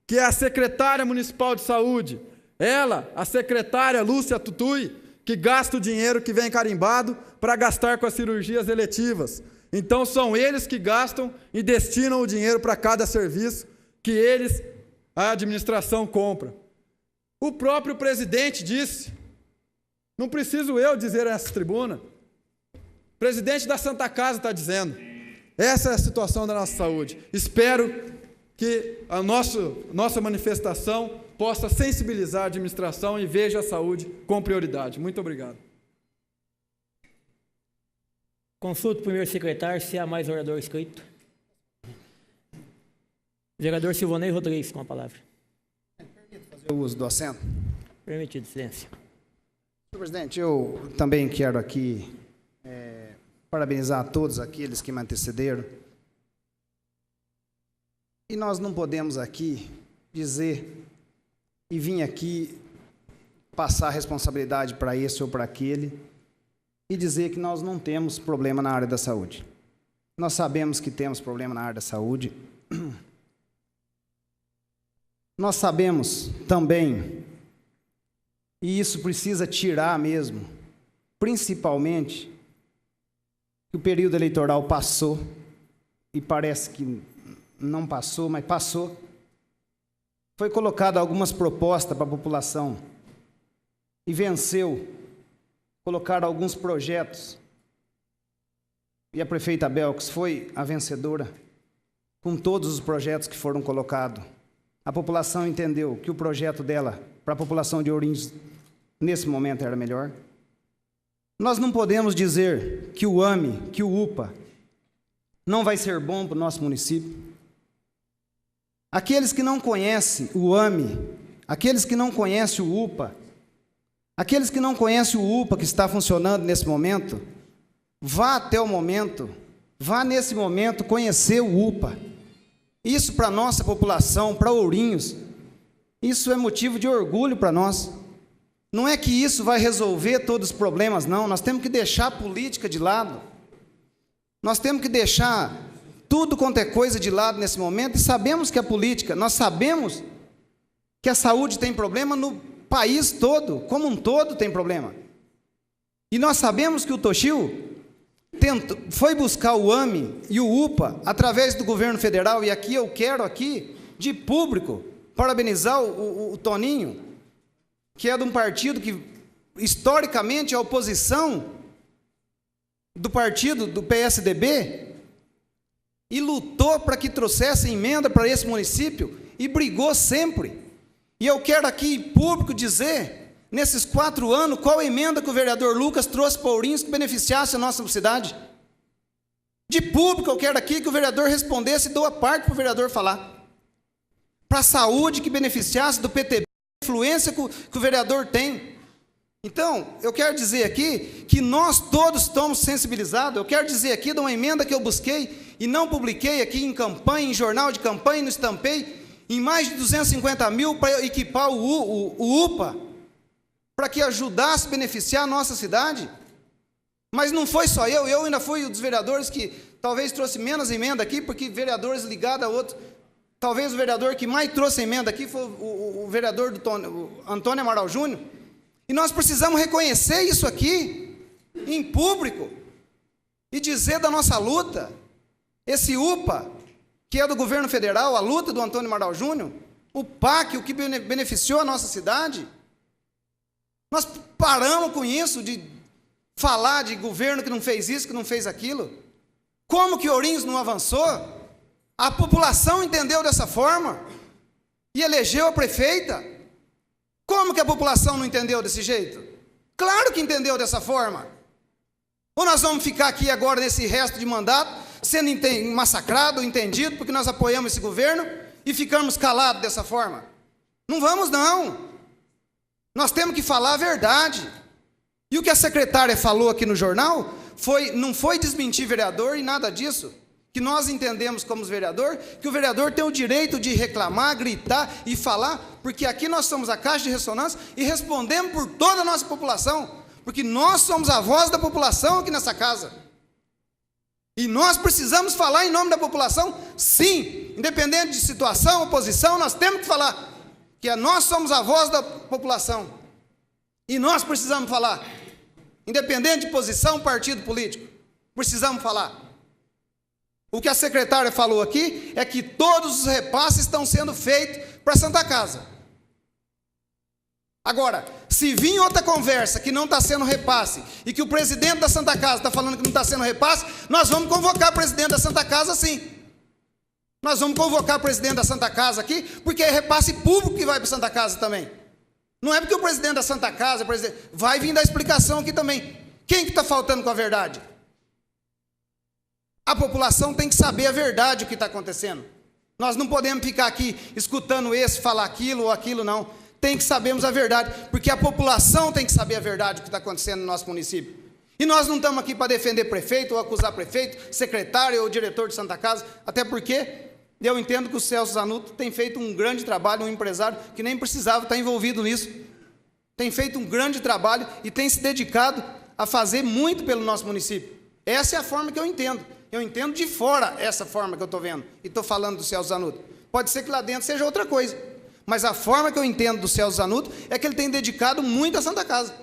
que é a secretária municipal de saúde. Ela, a secretária Lúcia Tutui, que gasta o dinheiro que vem carimbado para gastar com as cirurgias eletivas. Então são eles que gastam e destinam o dinheiro para cada serviço que eles, a administração, compra. O próprio presidente disse, não preciso eu dizer nessa tribuna, o presidente da Santa Casa está dizendo, essa é a situação da nossa saúde. Espero que a nossa manifestação possa sensibilizar a administração e veja a saúde com prioridade. Muito obrigado. Consulto o primeiro secretário se há mais orador inscrito. Vereador Silvanei Rodrigues, com a palavra. Fazer o uso do assento. Permitido, silêncio. Senhor presidente, eu também quero aqui parabenizar a todos aqueles que me antecederam. E nós não podemos aqui dizer e vir aqui passar a responsabilidade para esse ou para aquele e dizer que nós não temos problema na área da saúde. Nós sabemos que temos problema na área da saúde. Nós sabemos também, e isso precisa tirar mesmo, principalmente, que o período eleitoral passou, e parece que não passou, mas passou. Foi colocado algumas propostas para a população, e venceu. Colocaram alguns projetos, e a prefeita Belkis foi a vencedora, com todos os projetos que foram colocados. A população entendeu que o projeto dela, para a população de Ourinhos, nesse momento era melhor. Nós não podemos dizer que o AME, que o UPA, não vai ser bom para o nosso município. Aqueles que não conhecem o AME, aqueles que não conhecem o UPA, aqueles que não conhecem o UPA que está funcionando nesse momento, vá até o momento, vá nesse momento conhecer o UPA. Isso para a nossa população, para Ourinhos, isso é motivo de orgulho para nós. Não é que isso vai resolver todos os problemas, não. Nós temos que deixar a política de lado. Nós temos que deixar tudo quanto é coisa de lado nesse momento e sabemos que a política, nós sabemos que a saúde tem problema no país todo, como um todo tem problema. E nós sabemos que o Toshio foi buscar o AME e o UPA através do governo federal, e aqui eu quero de público, parabenizar o Toninho, que é de um partido que, historicamente, é a oposição do partido do PSDB, e lutou para que trouxesse emenda para esse município, e brigou sempre. E eu quero aqui, em público, dizer, nesses 4 anos, qual emenda que o vereador Lucas trouxe para Ourinhos que beneficiasse a nossa cidade. De público, eu quero aqui que o vereador respondesse e dou a parte para o vereador falar. Para a saúde que beneficiasse do PTB, a influência que o vereador tem. Então, eu quero dizer aqui que nós todos estamos sensibilizados. Eu quero dizer aqui de uma emenda que eu busquei e não publiquei aqui em campanha, em jornal de campanha, não estampei, em mais de 250 mil para equipar o UPA, para que ajudasse a beneficiar a nossa cidade. Mas não foi só eu ainda fui um dos vereadores que talvez trouxe menos emenda aqui, porque vereadores ligados a outros, talvez o vereador que mais trouxe emenda aqui foi o vereador o Antônio Amaral Júnior, e nós precisamos reconhecer isso aqui, em público, e dizer da nossa luta. Esse UPA, que é do governo federal, a luta do Antônio Amaral Júnior, o PAC, o que beneficiou a nossa cidade, nós paramos com isso, de falar de governo que não fez isso, que não fez aquilo. Como que Ourinhos não avançou? A população entendeu dessa forma e elegeu a prefeita. Como que a população não entendeu desse jeito? Claro que entendeu dessa forma. Ou nós vamos ficar aqui agora nesse resto de mandato, sendo massacrado, entendido, porque nós apoiamos esse governo e ficamos calados dessa forma? Não vamos, não. Nós temos que falar a verdade. E o que a secretária falou aqui no jornal não foi desmentir vereador e nada disso. Que nós entendemos como vereador, que o vereador tem o direito de reclamar, gritar e falar, porque aqui nós somos a caixa de ressonância e respondemos por toda a nossa população, porque nós somos a voz da população aqui nessa casa. E nós precisamos falar em nome da população, sim, independente de situação, oposição, nós temos que falar, que nós somos a voz da população. E nós precisamos falar, independente de posição, partido político, precisamos falar. O que a secretária falou aqui é que todos os repasses estão sendo feitos para a Santa Casa. Agora, se vir outra conversa que não está sendo repasse e que o presidente da Santa Casa está falando que não está sendo repasse, nós vamos convocar o presidente da Santa Casa sim. Nós vamos convocar o presidente da Santa Casa aqui, porque é repasse público que vai para a Santa Casa também. Não é porque o presidente da Santa Casa, vai vir dar explicação aqui também. Quem que está faltando com a verdade? A população tem que saber a verdade, o que está acontecendo. Nós não podemos ficar aqui escutando esse falar aquilo ou aquilo, não. Tem que sabermos a verdade, porque a população tem que saber a verdade, o que está acontecendo no nosso município. E nós não estamos aqui para defender prefeito ou acusar prefeito, secretário ou diretor de Santa Casa, até porque eu entendo que o Celso Zanuto tem feito um grande trabalho, um empresário que nem precisava estar envolvido nisso. Tem feito um grande trabalho e tem se dedicado a fazer muito pelo nosso município. Essa é a forma que eu entendo. Eu entendo de fora essa forma que eu estou vendo. E estou falando do Celso Zanuto. Pode ser que lá dentro seja outra coisa. Mas a forma que eu entendo do Celso Zanuto é que ele tem dedicado muito à Santa Casa.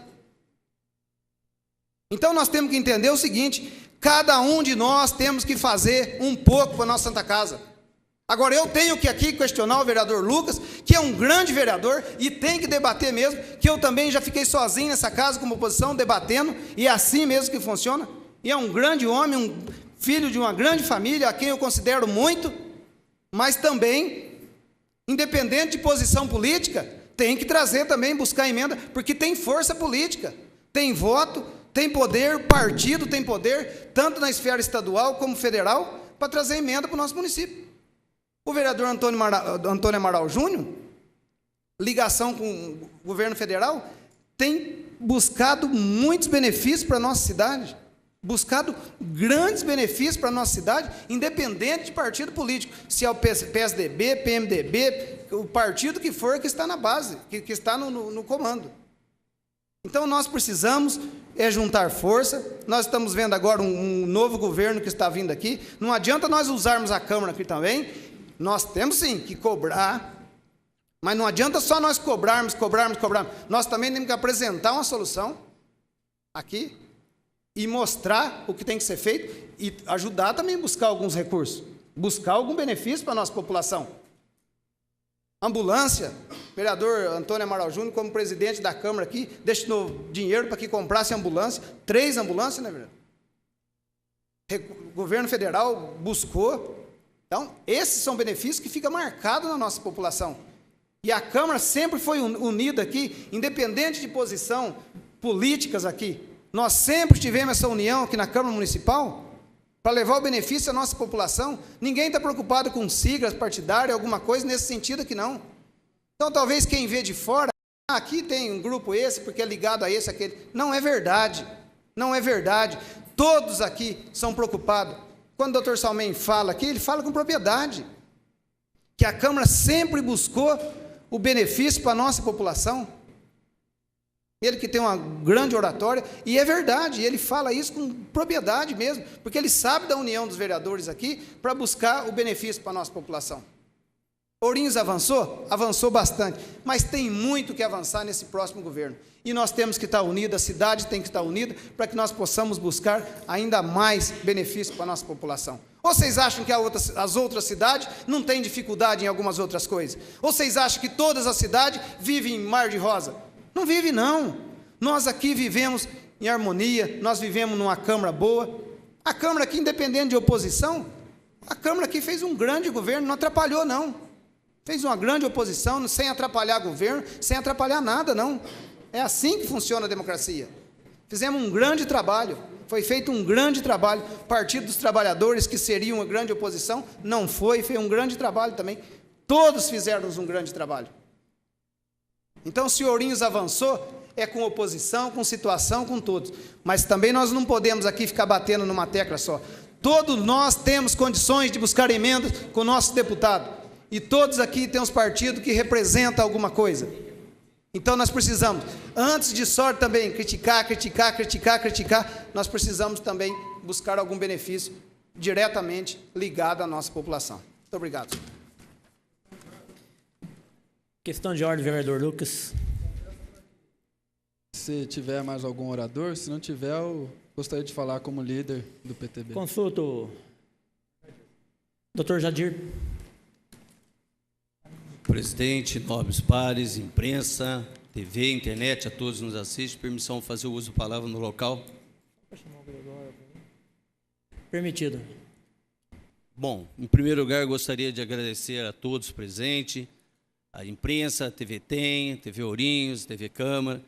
Então nós temos que entender o seguinte: cada um de nós temos que fazer um pouco para a nossa Santa Casa. Agora, eu tenho que aqui questionar o vereador Lucas, que é um grande vereador, e tem que debater mesmo, que eu também já fiquei sozinho nessa casa, como oposição, debatendo, e é assim mesmo que funciona. E é um grande homem, um filho de uma grande família, a quem eu considero muito, mas também, independente de posição política, tem que trazer também, buscar emenda, porque tem força política, tem voto, tem poder, partido tem poder, tanto na esfera estadual como federal, para trazer emenda para o nosso município. O vereador Antônio Amaral Júnior, ligação com o governo federal, tem buscado muitos benefícios para a nossa cidade, buscado grandes benefícios para a nossa cidade, independente de partido político, se é o PSDB, PMDB, o partido que for que está na base, que está no comando. Então nós precisamos juntar força. Nós estamos vendo agora um novo governo que está vindo aqui. Não adianta nós usarmos a Câmara aqui também. Nós temos sim que cobrar, mas não adianta só nós cobrarmos. Nós também temos que apresentar uma solução aqui e mostrar o que tem que ser feito e ajudar também a buscar alguns recursos, buscar algum benefício para a nossa população. Ambulância, vereador Antônio Amaral Júnior, como presidente da Câmara aqui, destinou dinheiro para que comprasse ambulância, 3 ambulâncias, né, vereador? O governo federal buscou. Então, esses são benefícios que ficam marcados na nossa população. E a Câmara sempre foi unida aqui, independente de posição políticas aqui. Nós sempre tivemos essa união aqui na Câmara Municipal para levar o benefício à nossa população. Ninguém está preocupado com siglas partidárias, alguma coisa nesse sentido aqui não. Então, talvez quem vê de fora, aqui tem um grupo esse, porque é ligado a esse, aquele. Não é verdade. Não é verdade. Todos aqui são preocupados. Quando o doutor Salmen fala aqui, ele fala com propriedade, que a Câmara sempre buscou o benefício para a nossa população. Ele que tem uma grande oratória, e é verdade, ele fala isso com propriedade mesmo, porque ele sabe da união dos vereadores aqui para buscar o benefício para a nossa população. Ourinhos avançou? Avançou bastante, mas tem muito que avançar nesse próximo governo. E nós temos que estar unidos, a cidade tem que estar unida, para que nós possamos buscar ainda mais benefício para a nossa população. Ou vocês acham que as outras cidades não têm dificuldade em algumas outras coisas? Ou vocês acham que todas as cidades vivem em mar de rosa? Não vive não. Nós aqui vivemos em harmonia, nós vivemos numa Câmara boa. A Câmara aqui, independente de oposição, a Câmara aqui fez um grande governo, não atrapalhou não. Fez uma grande oposição, sem atrapalhar o governo, sem atrapalhar nada não. É assim que funciona a democracia. Fizemos um grande trabalho, foi feito um grande trabalho. Partido dos Trabalhadores, que seria uma grande oposição, não foi, fez um grande trabalho também. Todos fizeram um grande trabalho. Então, se Ourinhos avançou, é com oposição, com situação, com todos. Mas também nós não podemos aqui ficar batendo numa tecla só. Todos nós temos condições de buscar emendas com o nosso deputado. E todos aqui temos partido que representa alguma coisa. Então nós precisamos, antes de só também criticar, nós precisamos também buscar algum benefício diretamente ligado à nossa população. Muito obrigado. Questão de ordem, vereador Lucas. Se tiver mais algum orador, se não tiver, eu gostaria de falar como líder do PTB. Consulto Dr. Jadir. Presidente, nobres pares, imprensa, TV, internet, a todos que nos assistem, permissão de fazer o uso da palavra no local. Permitido. Bom, em primeiro lugar, gostaria de agradecer a todos presentes, a imprensa, a TV Tem, TV Ourinhos, TV Câmara,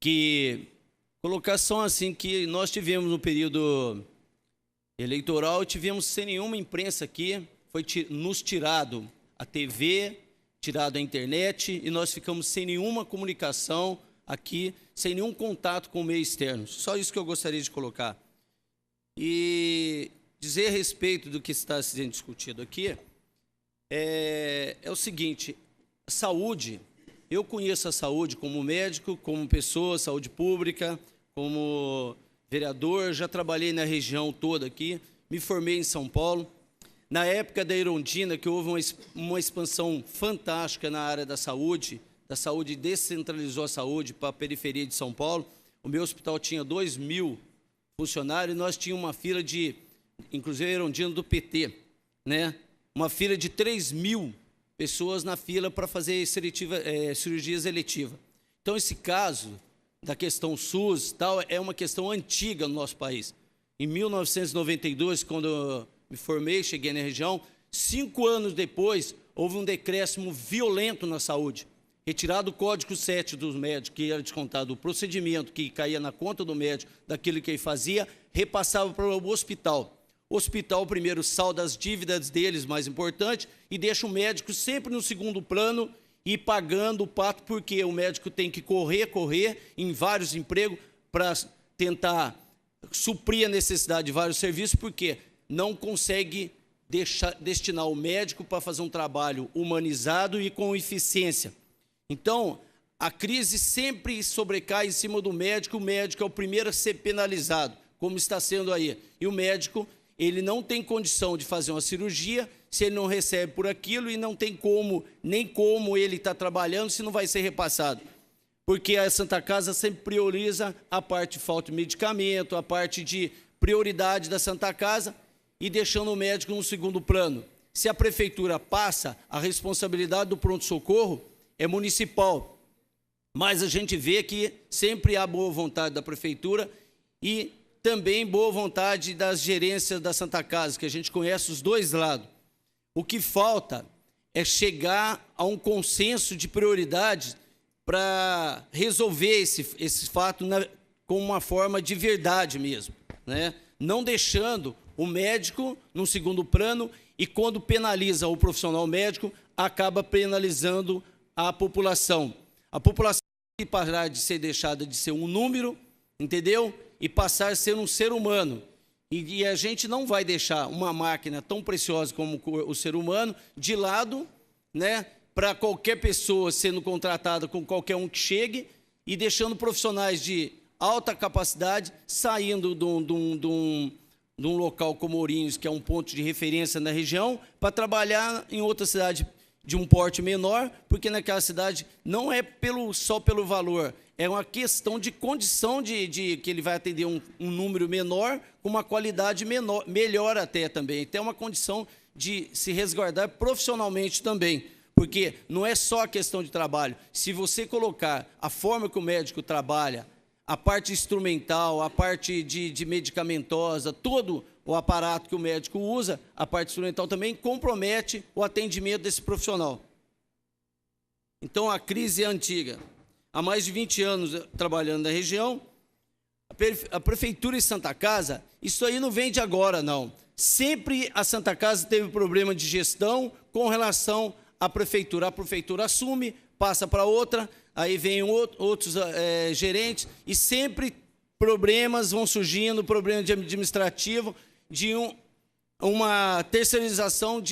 que colocação assim que nós tivemos no período eleitoral, tivemos sem nenhuma imprensa aqui, foi nos tirado a TV, tirado a internet, e nós ficamos sem nenhuma comunicação aqui, sem nenhum contato com o meio externo. Só isso que eu gostaria de colocar. E dizer a respeito do que está sendo discutido aqui é o seguinte: saúde, eu conheço a saúde como médico, como pessoa, saúde pública, como vereador, já trabalhei na região toda aqui, me formei em São Paulo. Na época da Erundina, que houve uma expansão fantástica na área da saúde descentralizou a saúde para a periferia de São Paulo. O meu hospital tinha 2.000 funcionários e nós tínhamos uma fila de, inclusive a Erundina do PT, né? Uma fila de 3.000 pessoas na fila para fazer cirurgias eletivas. Então, esse caso da questão SUS tal, é uma questão antiga no nosso país. Em 1992, quando eu me formei, cheguei na região, 5 anos depois, houve um decréscimo violento na saúde. Retirado o código 7 dos médicos, que era descontado o procedimento que caía na conta do médico, daquilo que ele fazia, repassava para o hospital. O hospital, primeiro, salda as dívidas deles, mais importante, e deixa o médico sempre no segundo plano e pagando o pato, porque o médico tem que correr em vários empregos para tentar suprir a necessidade de vários serviços, porque não consegue destinar o médico para fazer um trabalho humanizado e com eficiência. Então, a crise sempre sobrecai em cima do médico, o médico é o primeiro a ser penalizado, como está sendo aí. E o médico, ele não tem condição de fazer uma cirurgia se ele não recebe por aquilo e não tem nem como ele está trabalhando se não vai ser repassado. Porque a Santa Casa sempre prioriza a parte de falta de medicamento, a parte de prioridade da Santa Casa e deixando o médico no segundo plano. Se a prefeitura passa, a responsabilidade do pronto-socorro é municipal. Mas a gente vê que sempre há boa vontade da prefeitura e também boa vontade das gerências da Santa Casa, que a gente conhece os dois lados. O que falta é chegar a um consenso de prioridades para resolver esse fato com uma forma de verdade mesmo, né? Não deixando o médico no segundo plano e, quando penaliza o profissional médico, acaba penalizando a população. A população tem que parar de ser deixada de ser um número, entendeu? E passar a ser um ser humano. E a gente não vai deixar uma máquina tão preciosa como o ser humano de lado, né, para qualquer pessoa sendo contratada com qualquer um que chegue e deixando profissionais de alta capacidade saindo de um local como Ourinhos, que é um ponto de referência na região, para trabalhar em outra cidade de um porte menor, porque naquela cidade não é só pelo valor, é uma questão de condição de que ele vai atender um número menor, com uma qualidade melhor até também. Então, é uma condição de se resguardar profissionalmente também, porque não é só a questão de trabalho. Se você colocar a forma que o médico trabalha, a parte instrumental, a parte de medicamentosa, todo o aparato que o médico usa, a parte instrumental também compromete o atendimento desse profissional. Então, a crise é antiga. Há mais de 20 anos trabalhando na região, a Prefeitura de Santa Casa, isso aí não vem de agora, não. Sempre a Santa Casa teve problema de gestão com relação à Prefeitura. A Prefeitura assume, passa para outra, aí vem outros gerentes, e sempre problemas vão surgindo, problema de administrativo, de uma terceirização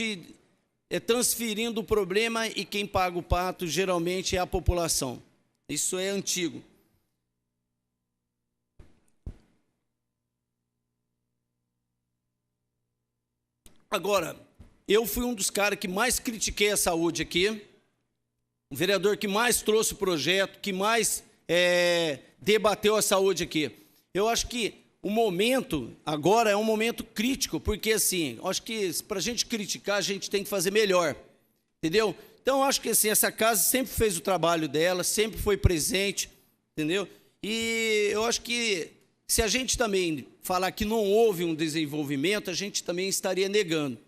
transferindo o problema, e quem paga o pato geralmente é a população. Isso é antigo. Agora, eu fui um dos caras que mais critiquei a saúde aqui, o vereador que mais trouxe o projeto, que mais debateu a saúde aqui. Eu acho que o momento agora é um momento crítico, porque assim, acho que para a gente criticar, a gente tem que fazer melhor, entendeu? Então, acho que assim, essa casa sempre fez o trabalho dela, sempre foi presente, entendeu? E eu acho que se a gente também falar que não houve um desenvolvimento, a gente também estaria negando.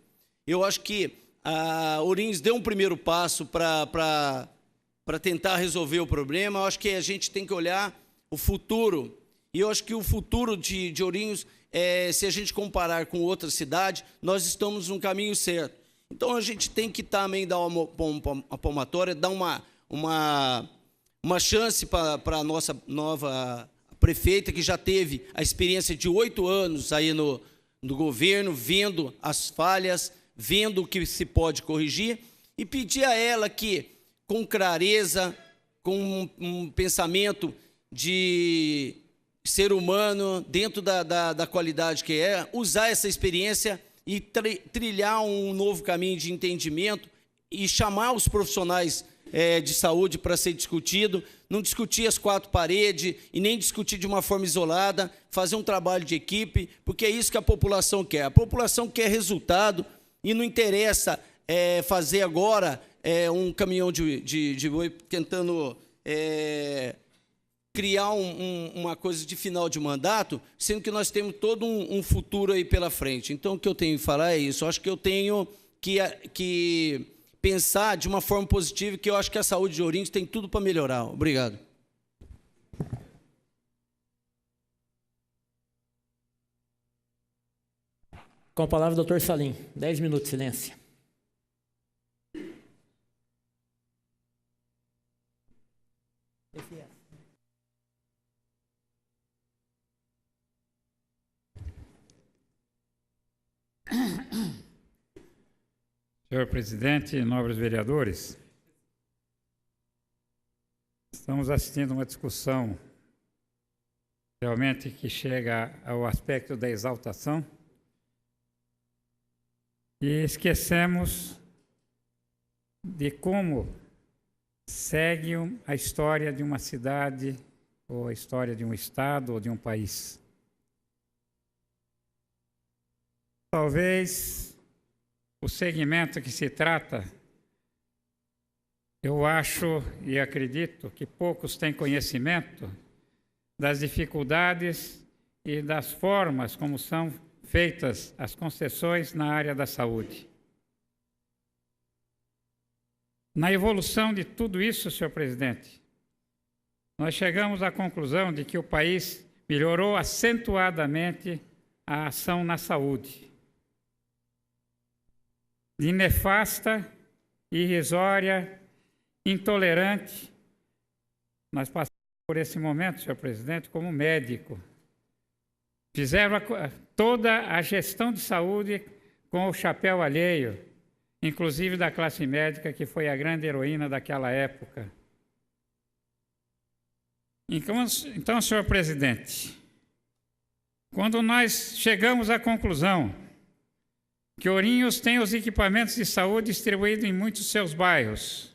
Eu acho que a Ourinhos deu um primeiro passo para tentar resolver o problema. Eu acho que a gente tem que olhar o futuro. E eu acho que o futuro de Ourinhos, se a gente comparar com outras cidades, nós estamos no caminho certo. Então, a gente tem que também dar uma palmatória, dar uma chance para a nossa nova prefeita, que já teve a experiência de 8 anos aí no governo, vendo as falhas, vendo o que se pode corrigir, e pedir a ela que, com clareza, com um pensamento de ser humano, dentro da qualidade que é, usar essa experiência e trilhar um novo caminho de entendimento e chamar os profissionais de saúde para ser discutido, não discutir as 4 paredes e nem discutir de uma forma isolada, fazer um trabalho de equipe, porque é isso que a população quer. A população quer resultado e não interessa fazer agora um caminhão de boi tentando criar uma coisa de final de mandato, sendo que nós temos todo um futuro aí pela frente. Então, o que eu tenho que falar é isso. Eu acho que eu tenho que pensar de uma forma positiva, que eu acho que a saúde de Ourinhos tem tudo para melhorar. Obrigado. Com a palavra, doutor Salim. 10 minutos de silêncio. Senhor presidente, nobres vereadores, estamos assistindo a uma discussão realmente que chega ao aspecto da exaltação e esquecemos de como segue a história de uma cidade, ou a história de um estado, ou de um país. Talvez o segmento que se trata, eu acho e acredito que poucos têm conhecimento das dificuldades e das formas como são feitas as concessões na área da saúde. Na evolução de tudo isso, senhor presidente, nós chegamos à conclusão de que o país melhorou acentuadamente a ação na saúde. De nefasta, irrisória, intolerante, nós passamos por esse momento, senhor presidente, como médico. Fizeram toda a gestão de saúde com o chapéu alheio, inclusive da classe médica, que foi a grande heroína daquela época. Então, senhor presidente, quando nós chegamos à conclusão que Ourinhos tem os equipamentos de saúde distribuídos em muitos seus bairros,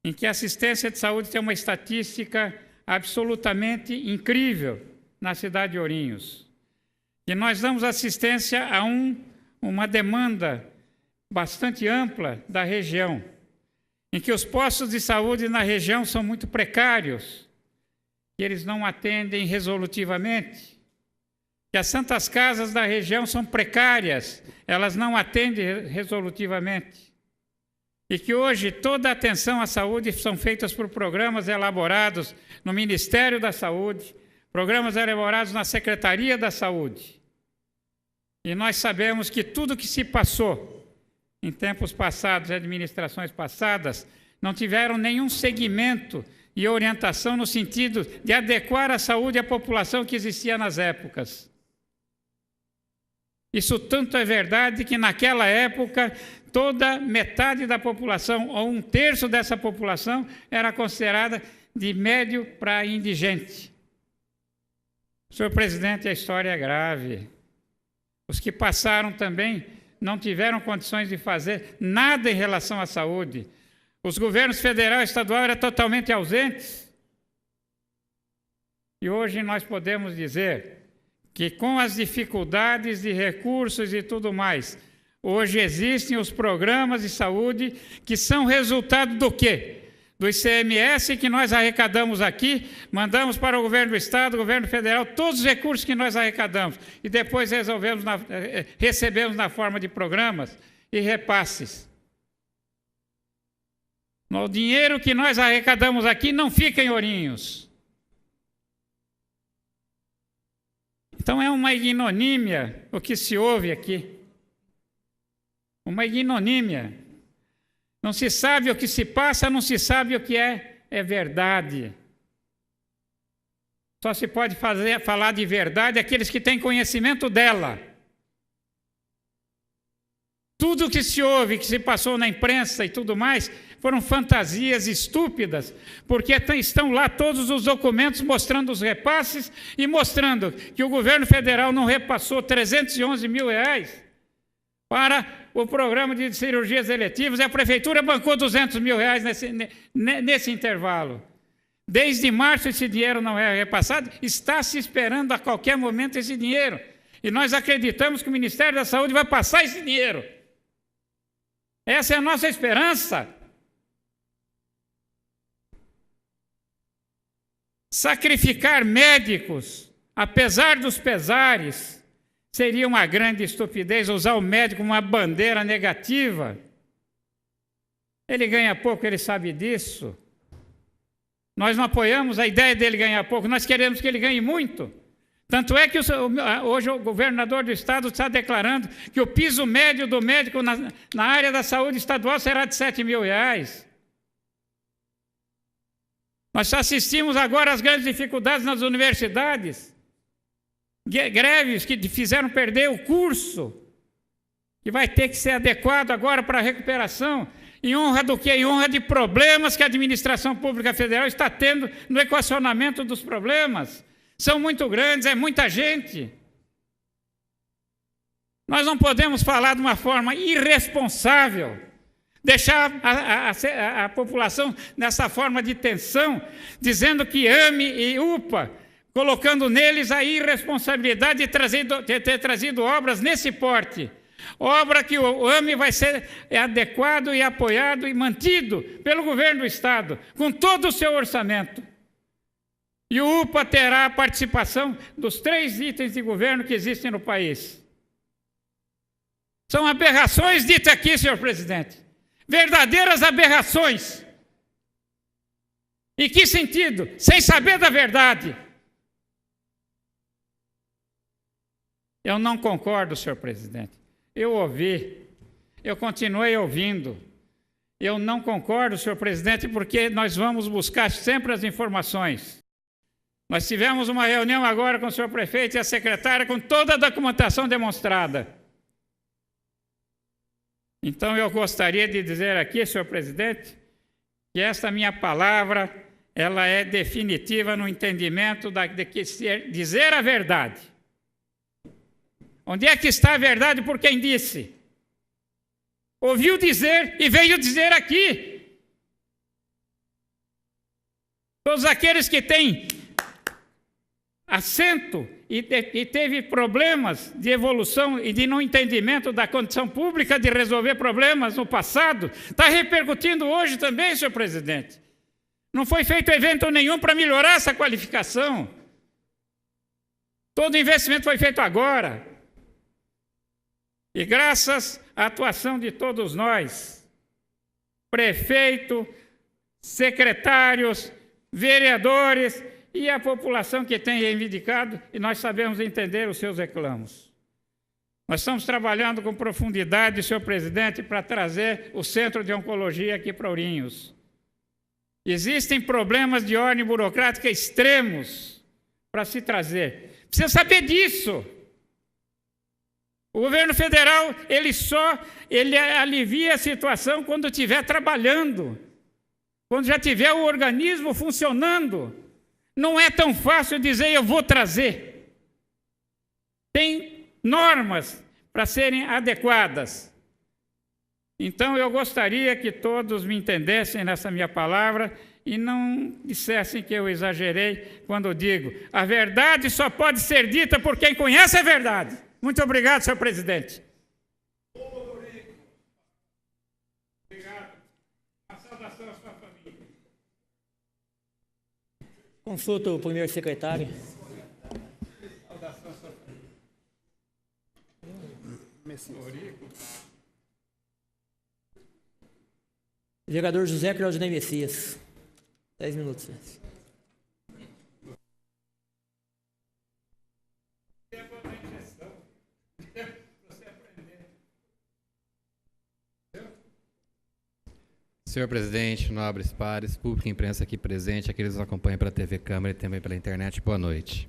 em que a assistência de saúde tem uma estatística absolutamente incrível na cidade de Ourinhos, e nós damos assistência a uma demanda bastante ampla da região, em que os postos de saúde na região são muito precários, que eles não atendem resolutivamente, que as santas casas da região são precárias, elas não atendem resolutivamente, e que hoje toda a atenção à saúde são feitas por programas elaborados no Ministério da Saúde, programas elaborados na Secretaria da Saúde. E nós sabemos que tudo que se passou em tempos passados, administrações passadas, não tiveram nenhum segmento e orientação no sentido de adequar a saúde à população que existia nas épocas. Isso tanto é verdade que naquela época metade da população, ou 1/3 dessa população, era considerada de médio para indigente. Senhor presidente, a história é grave. Os que passaram também não tiveram condições de fazer nada em relação à saúde. Os governos federal e estadual eram totalmente ausentes. E hoje nós podemos dizer que com as dificuldades de recursos e tudo mais, hoje existem os programas de saúde que são resultado do quê? Do ICMS que nós arrecadamos aqui, mandamos para o governo do Estado, governo federal, todos os recursos que nós arrecadamos e depois recebemos na forma de programas e repasses. O dinheiro que nós arrecadamos aqui não fica em Ourinhos. Então é uma ignomínia o que se ouve aqui. Uma ignomínia. Não se sabe o que se passa, não se sabe o que é verdade. Só se pode falar de verdade aqueles que têm conhecimento dela. Tudo o que se ouve, que se passou na imprensa e tudo mais, foram fantasias estúpidas, porque estão lá todos os documentos mostrando os repasses e mostrando que o governo federal não repassou 311 mil reais para o programa de cirurgias eletivas, e a prefeitura bancou 200 mil reais nesse intervalo. Desde março esse dinheiro não é repassado, está se esperando a qualquer momento esse dinheiro. E nós acreditamos que o Ministério da Saúde vai passar esse dinheiro. Essa é a nossa esperança. Sacrificar médicos, apesar dos pesares, seria uma grande estupidez usar o médico como uma bandeira negativa. Ele ganha pouco, ele sabe disso. Nós não apoiamos a ideia dele ganhar pouco, nós queremos que ele ganhe muito. Tanto é que hoje o governador do estado está declarando que o piso médio do médico na área da saúde estadual será de 7 mil reais. Nós assistimos agora às grandes dificuldades nas universidades. Greves que fizeram perder o curso, que vai ter que ser adequado agora para a recuperação, em honra do quê? Em honra de problemas que a administração pública federal está tendo no equacionamento dos problemas. São muito grandes, é muita gente. Nós não podemos falar de uma forma irresponsável, deixar a população nessa forma de tensão, dizendo que AME e UPA, colocando neles a irresponsabilidade de ter trazido obras nesse porte. Obra que o AME vai ser adequado e apoiado e mantido pelo governo do Estado, com todo o seu orçamento. E o UPA terá a participação dos 3 itens de governo que existem no país. São aberrações ditas aqui, senhor presidente. Verdadeiras aberrações. Em que sentido? Sem saber da verdade. Eu não concordo, senhor presidente. Eu ouvi, eu continuei ouvindo. Eu não concordo, senhor presidente, porque nós vamos buscar sempre as informações. Nós tivemos uma reunião agora com o senhor prefeito e a secretária com toda a documentação demonstrada. Então eu gostaria de dizer aqui, senhor presidente, que esta minha palavra, ela é definitiva no entendimento de que dizer a verdade. Onde é que está a verdade por quem disse? Ouviu dizer e veio dizer aqui. Todos aqueles que têm assento e teve problemas de evolução e de não entendimento da condição pública de resolver problemas no passado, está repercutindo hoje também, senhor presidente. Não foi feito evento nenhum para melhorar essa qualificação. Todo investimento foi feito agora. E graças à atuação de todos nós, prefeito, secretários, vereadores e a população que tem reivindicado, e nós sabemos entender os seus reclamos. Nós estamos trabalhando com profundidade, senhor presidente, para trazer o Centro de Oncologia aqui para Ourinhos. Existem problemas de ordem burocrática extremos para se trazer. Precisa saber disso. O governo federal, ele alivia a situação quando estiver trabalhando, quando já tiver o organismo funcionando. Não é tão fácil dizer eu vou trazer. Tem normas para serem adequadas. Então, eu gostaria que todos me entendessem nessa minha palavra e não dissessem que eu exagerei quando eu digo: a verdade só pode ser dita por quem conhece a verdade. Muito obrigado, senhor presidente. Obrigado. A saudação à sua família. Consulta o primeiro secretário. Saudação à sua família. Vereador José Claudinei Messias. 10 minutos. Senhor presidente, nobres pares, público e imprensa aqui presente, aqueles que nos acompanham pela TV Câmara e também pela internet, boa noite.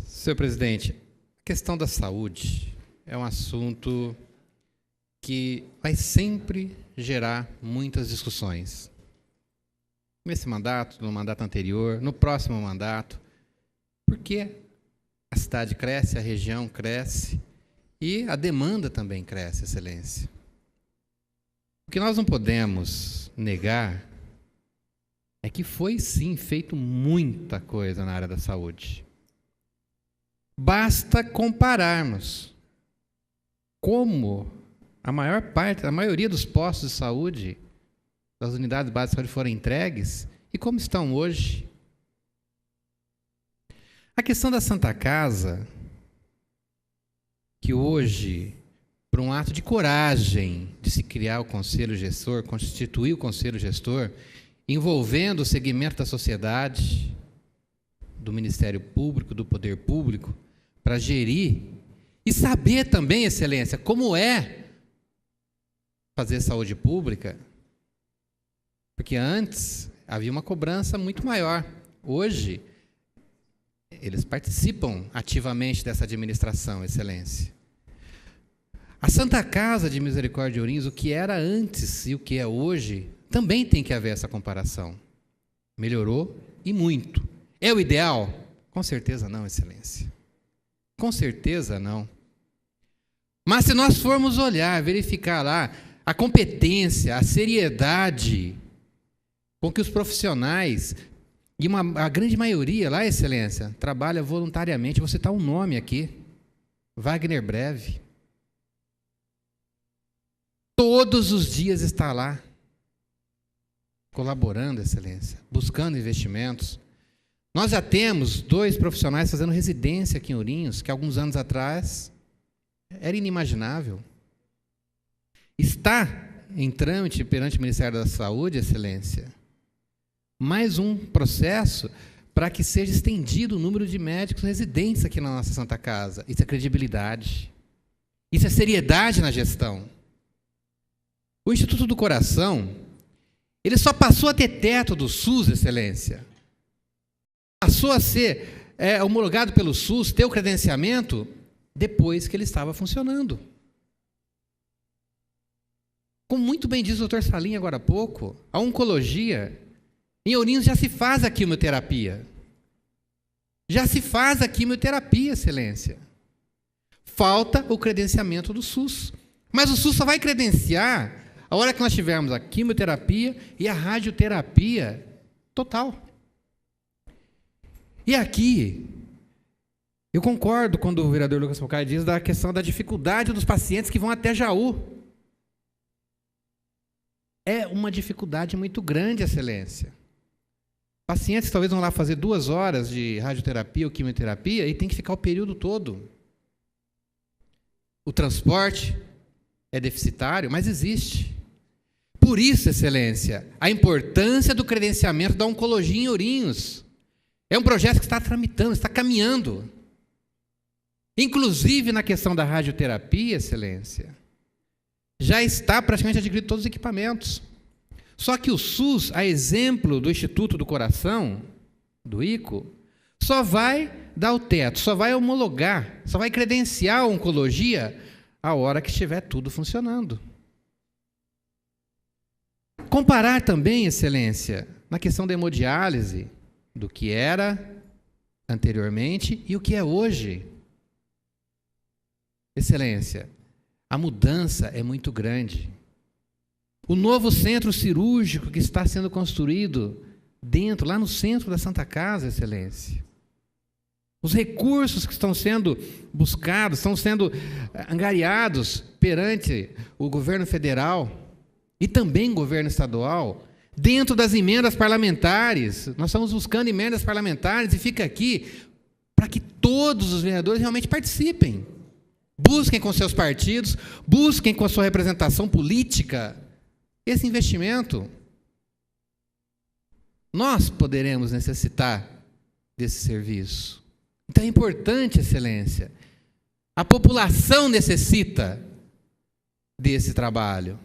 Senhor presidente, a questão da saúde é um assunto que vai sempre gerar muitas discussões. Nesse mandato, no mandato anterior, no próximo mandato, porque a cidade cresce, a região cresce e a demanda também cresce, Excelência. O que nós não podemos negar é que foi, sim, feito muita coisa na área da saúde. Basta compararmos como a maioria dos postos de saúde, das unidades básicas de saúde foram entregues e como estão hoje. A questão da Santa Casa, que hoje, por um ato de coragem de se criar o Conselho Gestor, constituir o Conselho Gestor, envolvendo o segmento da sociedade, do Ministério Público, do Poder Público, para gerir e saber também, Excelência, como é fazer saúde pública, porque antes havia uma cobrança muito maior. Hoje, eles participam ativamente dessa administração, Excelência. A Santa Casa de Misericórdia de Ourinhos, o que era antes e o que é hoje, também tem que haver essa comparação. Melhorou e muito. É o ideal? Com certeza não, Excelência. Com certeza não. Mas se nós formos olhar, verificar lá a competência, a seriedade com que os profissionais, e a grande maioria lá, Excelência, trabalha voluntariamente. Vou citar um nome aqui, Wagner Breve. Todos os dias está lá, colaborando, Excelência, buscando investimentos. Nós já temos 2 profissionais fazendo residência aqui em Ourinhos, que alguns anos atrás era inimaginável. Está em trâmite perante o Ministério da Saúde, Excelência, mais um processo para que seja estendido o número de médicos residentes aqui na nossa Santa Casa. Isso é credibilidade. Isso é seriedade na gestão. O Instituto do Coração, ele só passou a ter teto do SUS, Excelência. Passou a ser homologado pelo SUS, ter o credenciamento, depois que ele estava funcionando. Como muito bem diz o Dr. Salim agora há pouco, a oncologia, em Ourinhos já se faz a quimioterapia. Já se faz a quimioterapia, Excelência. Falta o credenciamento do SUS. Mas o SUS só vai credenciar a hora que nós tivermos a quimioterapia e a radioterapia total. E aqui, eu concordo quando o vereador Lucas Focai diz da questão da dificuldade dos pacientes que vão até Jaú. É uma dificuldade muito grande, Excelência. Pacientes que talvez vão lá fazer 2 horas de radioterapia ou quimioterapia e tem que ficar o período todo. O transporte é deficitário, mas existe. Por isso, Excelência, a importância do credenciamento da oncologia em Ourinhos. É um projeto que está tramitando, está caminhando. Inclusive, na questão da radioterapia, Excelência, já está praticamente adquirido todos os equipamentos. Só que o SUS, a exemplo do Instituto do Coração, do ICO, só vai dar o teto, só vai homologar, só vai credenciar a oncologia a hora que estiver tudo funcionando. Comparar também, Excelência, na questão da hemodiálise, do que era anteriormente e o que é hoje. Excelência, A mudança é muito grande. O novo centro cirúrgico que está sendo construído lá no centro da Santa Casa, Excelência. Os recursos que estão sendo buscados, estão sendo angariados perante o governo federal e também o governo estadual, dentro das emendas parlamentares. Nós estamos buscando emendas parlamentares e fica aqui para que todos os vereadores realmente participem. Busquem com seus partidos, busquem com a sua representação política esse investimento. Nós poderemos necessitar desse serviço. Então é importante, Excelência. A população necessita desse trabalho.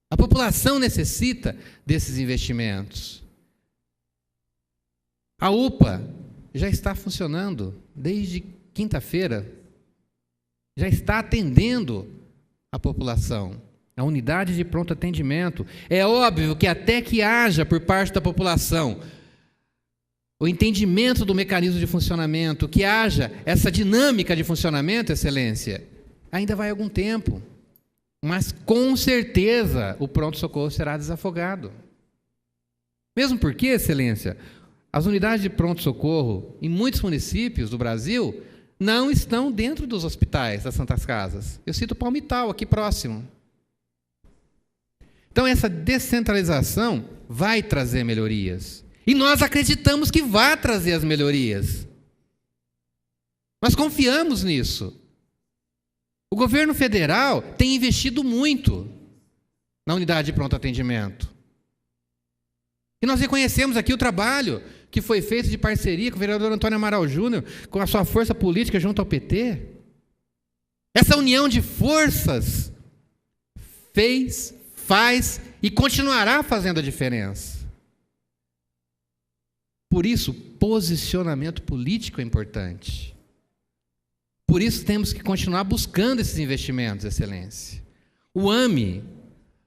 A população necessita desses investimentos. A UPA já está funcionando desde quinta-feira. Já está atendendo a população. A unidade de pronto atendimento. É óbvio que até que haja por parte da população o entendimento do mecanismo de funcionamento, que haja essa dinâmica de funcionamento, Excelência, ainda vai algum tempo. Mas, com certeza, o pronto-socorro será desafogado. Mesmo porque, Excelência, as unidades de pronto-socorro em muitos municípios do Brasil não estão dentro dos hospitais das Santas Casas. Eu cito Palmital, aqui próximo. Então, essa descentralização vai trazer melhorias. E nós acreditamos que vai trazer as melhorias. Nós confiamos nisso. O governo federal tem investido muito na unidade de pronto atendimento. E nós reconhecemos aqui o trabalho que foi feito de parceria com o vereador Antônio Amaral Júnior, com a sua força política junto ao PT. Essa união de forças fez, faz e continuará fazendo a diferença. Por isso, posicionamento político é importante. Por isso, temos que continuar buscando esses investimentos, Excelência. O AME,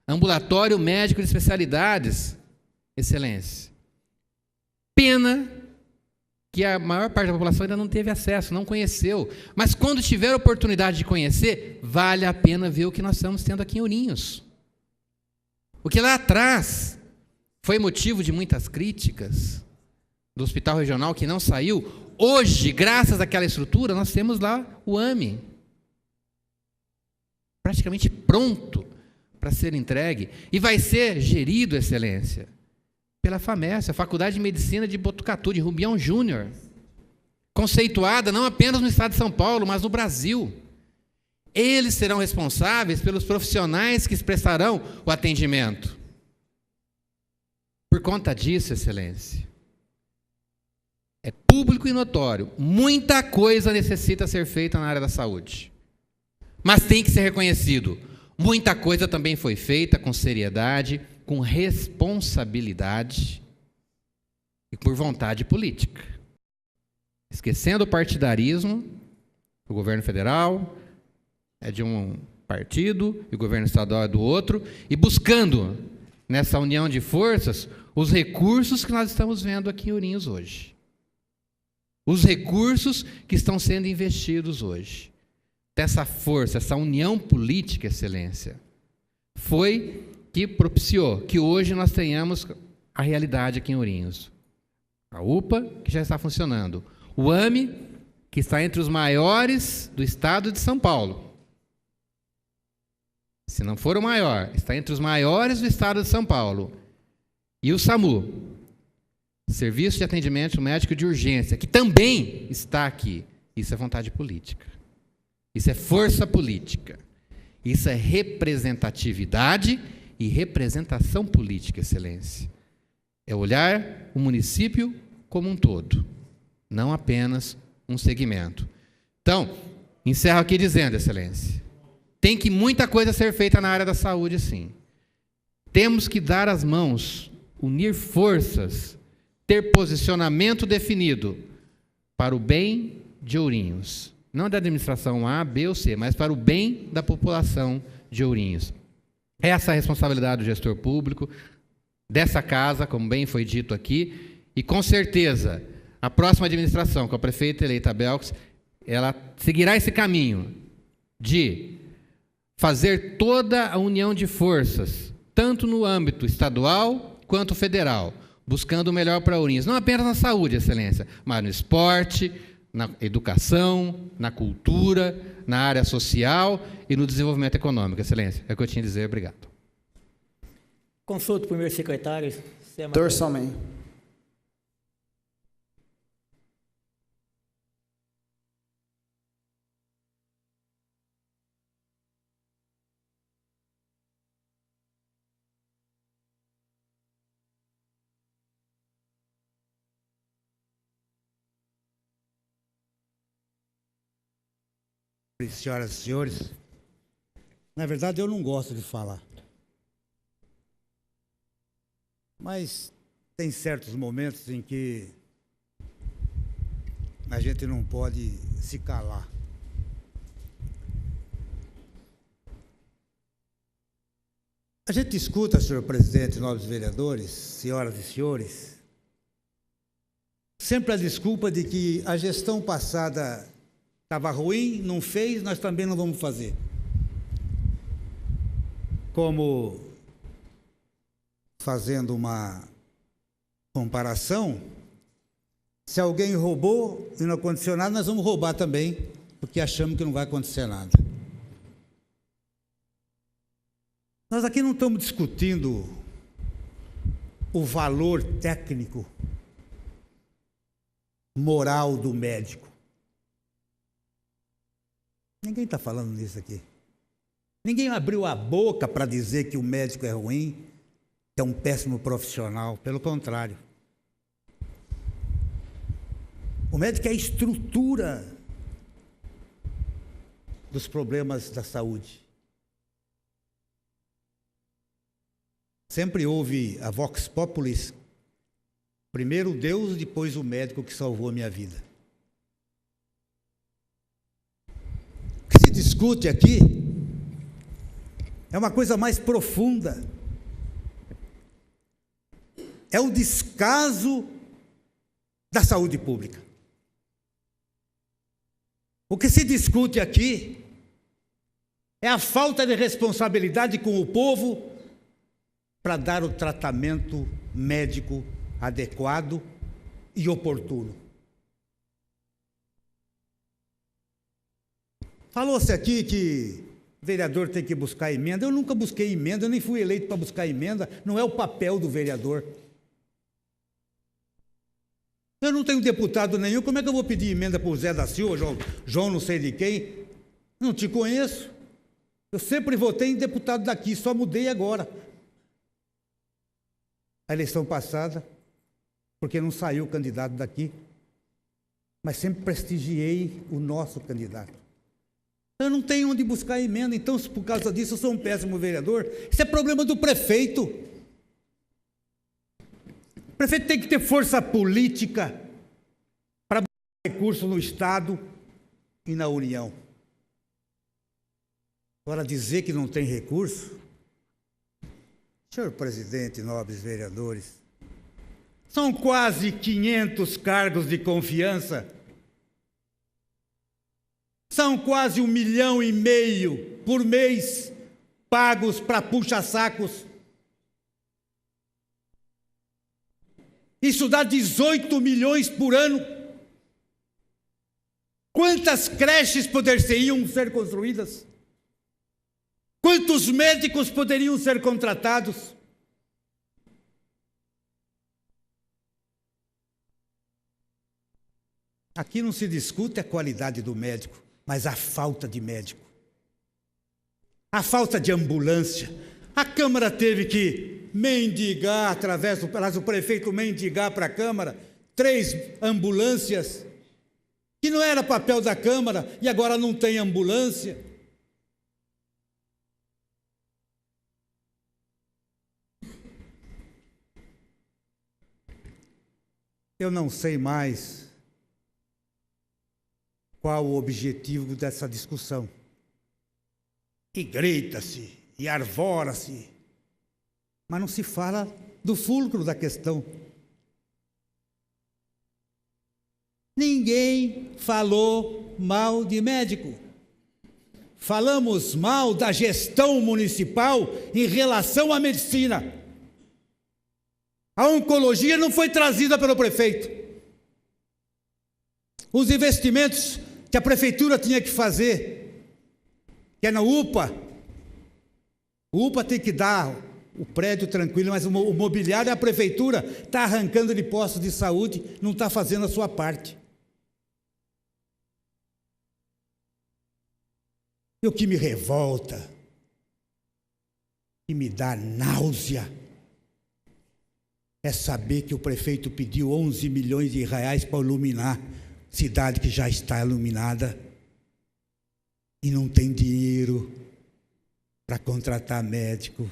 Ambulatório Médico de Especialidades, Excelência. Pena que a maior parte da população ainda não teve acesso, não conheceu. Mas quando tiver a oportunidade de conhecer, vale a pena ver o que nós estamos tendo aqui em Ourinhos. O que lá atrás foi motivo de muitas críticas do hospital regional que não saiu, hoje, graças àquela estrutura, nós temos lá o AME. Praticamente pronto para ser entregue. E vai ser gerido, Excelência, pela FAMERS, a Faculdade de Medicina de Botucatu, de Rubião Júnior. Conceituada não apenas no estado de São Paulo, mas no Brasil. Eles serão responsáveis pelos profissionais que prestarão o atendimento. Por conta disso, Excelência, é público e notório, muita coisa necessita ser feita na área da saúde. Mas tem que ser reconhecido, muita coisa também foi feita com seriedade, com responsabilidade e por vontade política. Esquecendo o partidarismo, o governo federal é de um partido e o governo estadual é do outro, e buscando, nessa união de forças, os recursos que nós estamos vendo aqui em Ourinhos hoje. Os recursos que estão sendo investidos hoje. Essa força, essa união política, Excelência, foi que propiciou que hoje nós tenhamos a realidade aqui em Ourinhos. A UPA, que já está funcionando. O AME, que está entre os maiores do estado de São Paulo. Se não for o maior, está entre os maiores do estado de São Paulo. E o SAMU, Serviço de Atendimento Médico de Urgência, que também está aqui. Isso é vontade política. Isso é força política. Isso é representatividade e representação política, Excelência. É olhar o município como um todo, não apenas um segmento. Então, encerro aqui dizendo, Excelência, tem que muita coisa ser feita na área da saúde, sim. Temos que dar as mãos, unir forças, ter posicionamento definido para o bem de Ourinhos. Não da administração A, B ou C, mas para o bem da população de Ourinhos. Essa é a responsabilidade do gestor público, dessa casa, como bem foi dito aqui, e com certeza a próxima administração, com a prefeita eleita Belks, ela seguirá esse caminho de fazer toda a união de forças, tanto no âmbito estadual quanto federal, buscando o melhor para Ourinhos, não apenas na saúde, Excelência, mas no esporte, na educação, na cultura, na área social e no desenvolvimento econômico, Excelência. É o que eu tinha a dizer, obrigado. Consulto o primeiro secretário. Torçalmente. Senhoras e senhores, na verdade eu não gosto de falar. Mas tem certos momentos em que a gente não pode se calar. A gente escuta, senhor presidente, nobres vereadores, senhoras e senhores, sempre a desculpa de que a gestão passada estava ruim, não fez, nós também não vamos fazer. Como, fazendo uma comparação, se alguém roubou e não aconteceu nada, nós vamos roubar também, porque achamos que não vai acontecer nada. Nós aqui não estamos discutindo o valor técnico, moral do médico. Ninguém está falando nisso aqui. Ninguém abriu a boca para dizer que o médico é ruim, que é um péssimo profissional. Pelo contrário. O médico é a estrutura dos problemas da saúde. Sempre houve a vox populis, primeiro Deus, depois o médico que salvou a minha vida. O que se discute aqui é uma coisa mais profunda. É o descaso da saúde pública. O que se discute aqui é a falta de responsabilidade com o povo para dar o tratamento médico adequado e oportuno. Falou-se aqui que o vereador tem que buscar emenda. Eu nunca busquei emenda, eu nem fui eleito para buscar emenda, não é o papel do vereador. Eu não tenho deputado nenhum, como é que eu vou pedir emenda para o Zé da Silva, João não sei de quem? Não te conheço. Eu sempre votei em deputado daqui, só mudei agora. A eleição passada, porque não saiu o candidato daqui, mas sempre prestigiei o nosso candidato. Eu não tenho onde buscar emenda, então, por causa disso, eu sou um péssimo vereador. Isso é problema do prefeito. O prefeito tem que ter força política para buscar recurso no Estado e na União. Agora, dizer que não tem recurso, senhor presidente, nobres vereadores, são quase 500 cargos de confiança. São quase 1,5 milhão por mês pagos para puxa-sacos. Isso dá 18 milhões por ano. Quantas creches poderiam ser construídas? Quantos médicos poderiam ser contratados? Aqui não se discute a qualidade do médico, mas a falta de médico. A falta de ambulância. A Câmara teve que mendigar, através do prefeito mendigar para a Câmara, 3 ambulâncias, que não era papel da Câmara, e agora não tem ambulância. Eu não sei mais qual o objetivo dessa discussão. E grita-se, e arvora-se, mas não se fala do fulcro da questão. Ninguém falou mal de médico. falamos mal da gestão municipal em relação à medicina. A oncologia não foi trazida pelo prefeito. Os investimentos que a prefeitura tinha que fazer, que é na UPA, o UPA tem que dar o prédio tranquilo, mas o mobiliário, a prefeitura está arrancando de postos de saúde, não está fazendo a sua parte. E o que me revolta, que me dá náusea, é saber que o prefeito pediu 11 milhões de reais para iluminar cidade que já está iluminada e não tem dinheiro para contratar médico,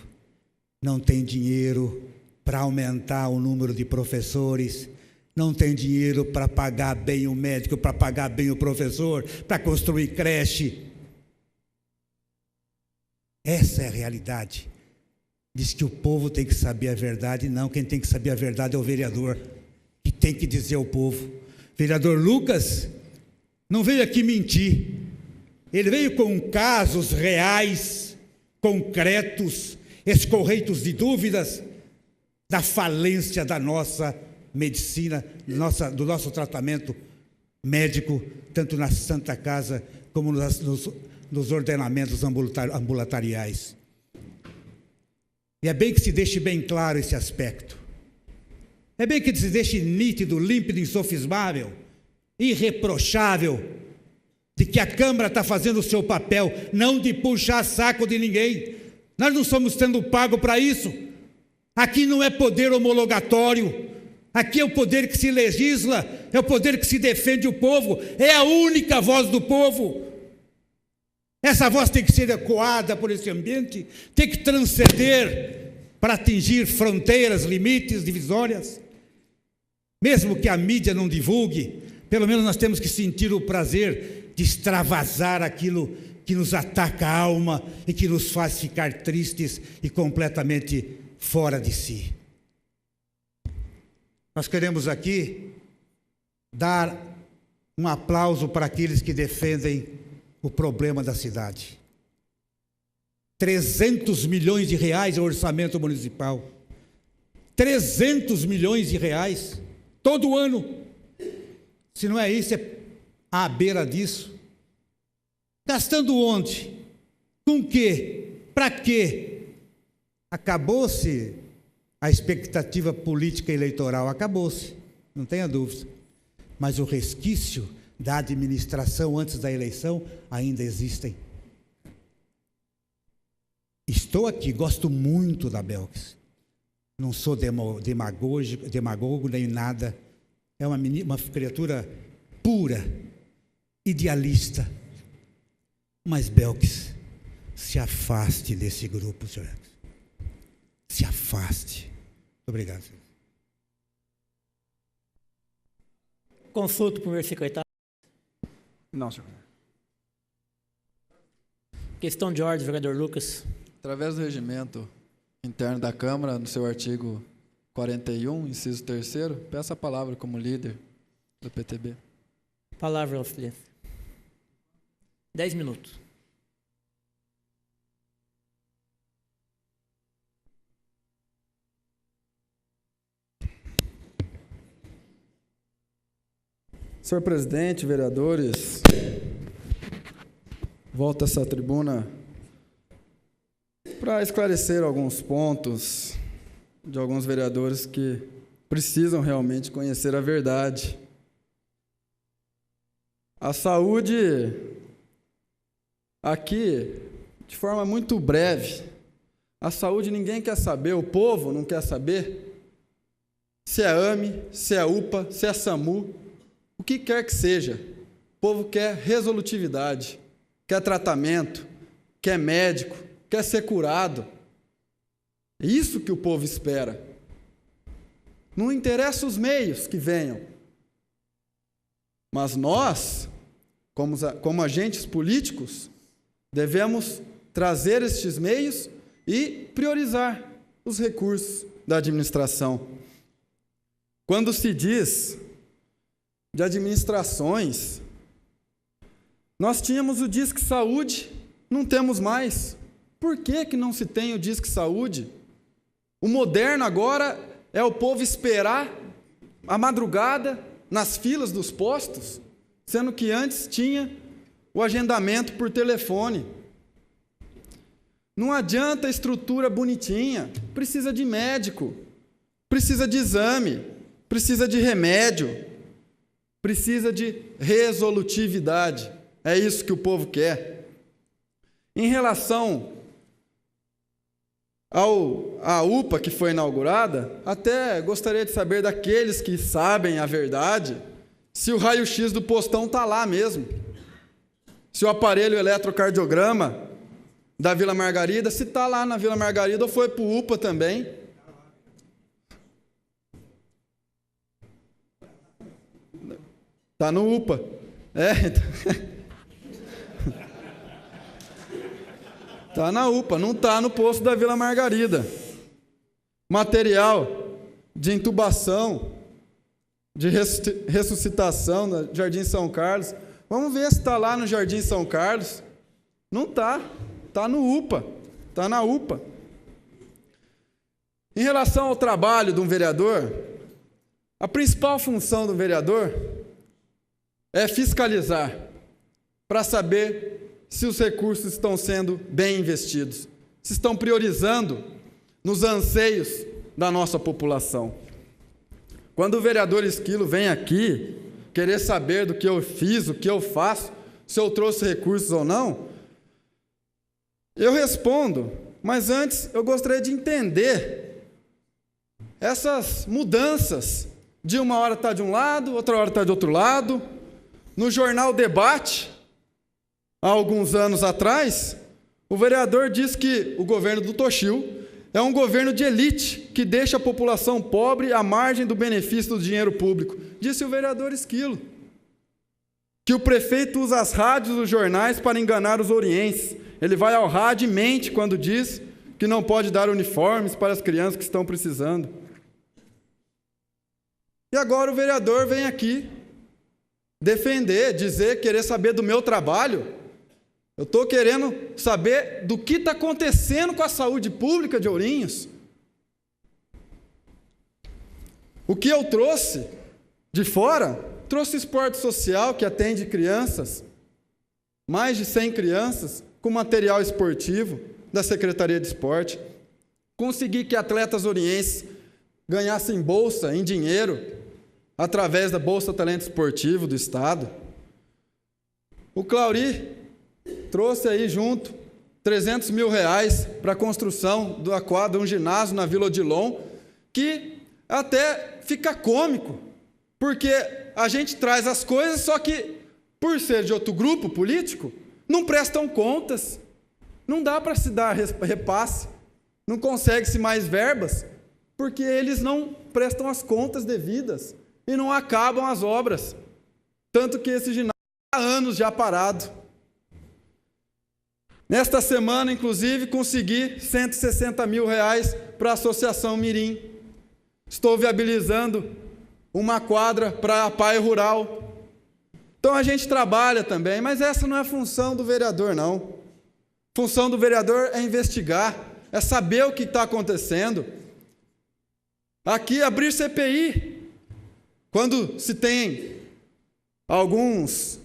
não tem dinheiro para aumentar o número de professores, não tem dinheiro para pagar bem o médico, para pagar bem o professor, para construir creche. Essa é a realidade. Diz que o povo tem que saber a verdade. Não, quem tem que saber a verdade é o vereador, que tem que dizer ao povo. Vereador Lucas não veio aqui mentir. Ele veio com casos reais, concretos, escorreitos de dúvidas da falência da nossa medicina, do nosso tratamento médico, tanto na Santa Casa como nos ordenamentos ambulatoriais. E é bem que se deixe bem claro esse aspecto. É bem que se deixe nítido, límpido, insofismável, irreprochável, de que a Câmara está fazendo o seu papel, não de puxar saco de ninguém. Nós não somos sendo pagos para isso. Aqui não é poder homologatório. Aqui é o poder que se legisla, é o poder que se defende o povo, é a única voz do povo. Essa voz tem que ser ecoada por esse ambiente, tem que transcender para atingir fronteiras, limites, divisórias. Mesmo que a mídia não divulgue, pelo menos nós temos que sentir o prazer de extravasar aquilo que nos ataca a alma e que nos faz ficar tristes e completamente fora de si. Nós queremos aqui dar um aplauso para aqueles que defendem o problema da cidade. 300 milhões de reais é o orçamento municipal. 300 milhões de reais, todo ano. Se não é isso, é à beira disso. Gastando onde? Com quê? Para quê? Acabou-se a expectativa política eleitoral, acabou-se, não tenha dúvida. Mas o resquício da administração antes da eleição ainda existem. Estou aqui, gosto muito da Belkis. Não sou demagogo nem nada. É uma criatura pura, idealista. Mas, Belkis, se afaste desse grupo, senhor. Se afaste. Muito obrigado, senhor. Consulta o primeiro secretário. Não, senhor. Questão de ordem, vereador Lucas. Através do regimento interno da Câmara, no seu artigo 41, inciso 3º, peço a palavra como líder do PTB. Palavra, auxiliar. 10 minutos. Senhor presidente, vereadores, volto a essa tribuna para esclarecer alguns pontos de alguns vereadores que precisam realmente conhecer a verdade. A saúde, aqui, de forma muito breve, a saúde ninguém quer saber, o povo não quer saber se é AME, se é UPA, se é SAMU, o que quer que seja. O povo quer resolutividade, quer tratamento, quer médico, quer ser curado. É isso que o povo espera. Não interessa os meios que venham. Mas nós, como agentes políticos, devemos trazer estes meios e priorizar os recursos da administração. Quando se diz de administrações, nós tínhamos o Disque Saúde não temos mais. Por que que não se tem o Disque Saúde? O moderno agora é o povo esperar a madrugada nas filas dos postos, sendo que antes tinha o agendamento por telefone. Não adianta a estrutura bonitinha, precisa de médico, precisa de exame, precisa de remédio, precisa de resolutividade. É isso que o povo quer. Em relação à UPA que foi inaugurada, até gostaria de saber daqueles que sabem a verdade, se o raio-x do postão está lá mesmo. Se o aparelho eletrocardiograma da Vila Margarida, se está lá na Vila Margarida ou foi para o UPA também. Está no UPA. Está na UPA, não está no posto da Vila Margarida. Material de intubação, de ressuscitação no Jardim São Carlos. Vamos ver se está lá no Jardim São Carlos. Não está. Está no UPA. Está na UPA. Em relação ao trabalho de um vereador, a principal função do vereador é fiscalizar, para saber se os recursos estão sendo bem investidos, se estão priorizando nos anseios da nossa população. Quando o vereador Esquilo vem aqui querer saber do que eu fiz, o que eu faço, se eu trouxe recursos ou não, eu respondo, mas antes eu gostaria de entender essas mudanças. De uma hora está de um lado, outra hora está de outro lado. No jornal Debate, há alguns anos atrás, o vereador disse que o governo do Toshio é um governo de elite que deixa a população pobre à margem do benefício do dinheiro público. Disse o vereador Esquilo. Que o prefeito usa as rádios e os jornais para enganar os orienses. Ele vai ao rádio e mente quando diz que não pode dar uniformes para as crianças que estão precisando. E agora o vereador vem aqui defender, dizer, querer saber do meu trabalho. Eu estou querendo saber do que está acontecendo com a saúde pública de Ourinhos. O que eu trouxe de fora, trouxe esporte social que atende crianças, mais de 100 crianças, com material esportivo da Secretaria de Esporte. Consegui que atletas orienses ganhassem bolsa em dinheiro, através da Bolsa Talento Esportivo do Estado. O Clauri trouxe aí junto 300 mil reais para a construção da quadra, um ginásio na Vila Odilon, que até fica cômico, porque a gente traz as coisas, só que, por ser de outro grupo político, não prestam contas, não dá para se dar repasse, não consegue-se mais verbas, porque eles não prestam as contas devidas e não acabam as obras. Tanto que esse ginásio há anos já parado. Nesta semana, inclusive, consegui 160 mil reais para a Associação Mirim. Estou viabilizando uma quadra para a PAI Rural. Então a gente trabalha também, mas essa não é a função do vereador, não. A função do vereador é investigar, é saber o que está acontecendo. Aqui, abrir CPI. Quando se tem alguns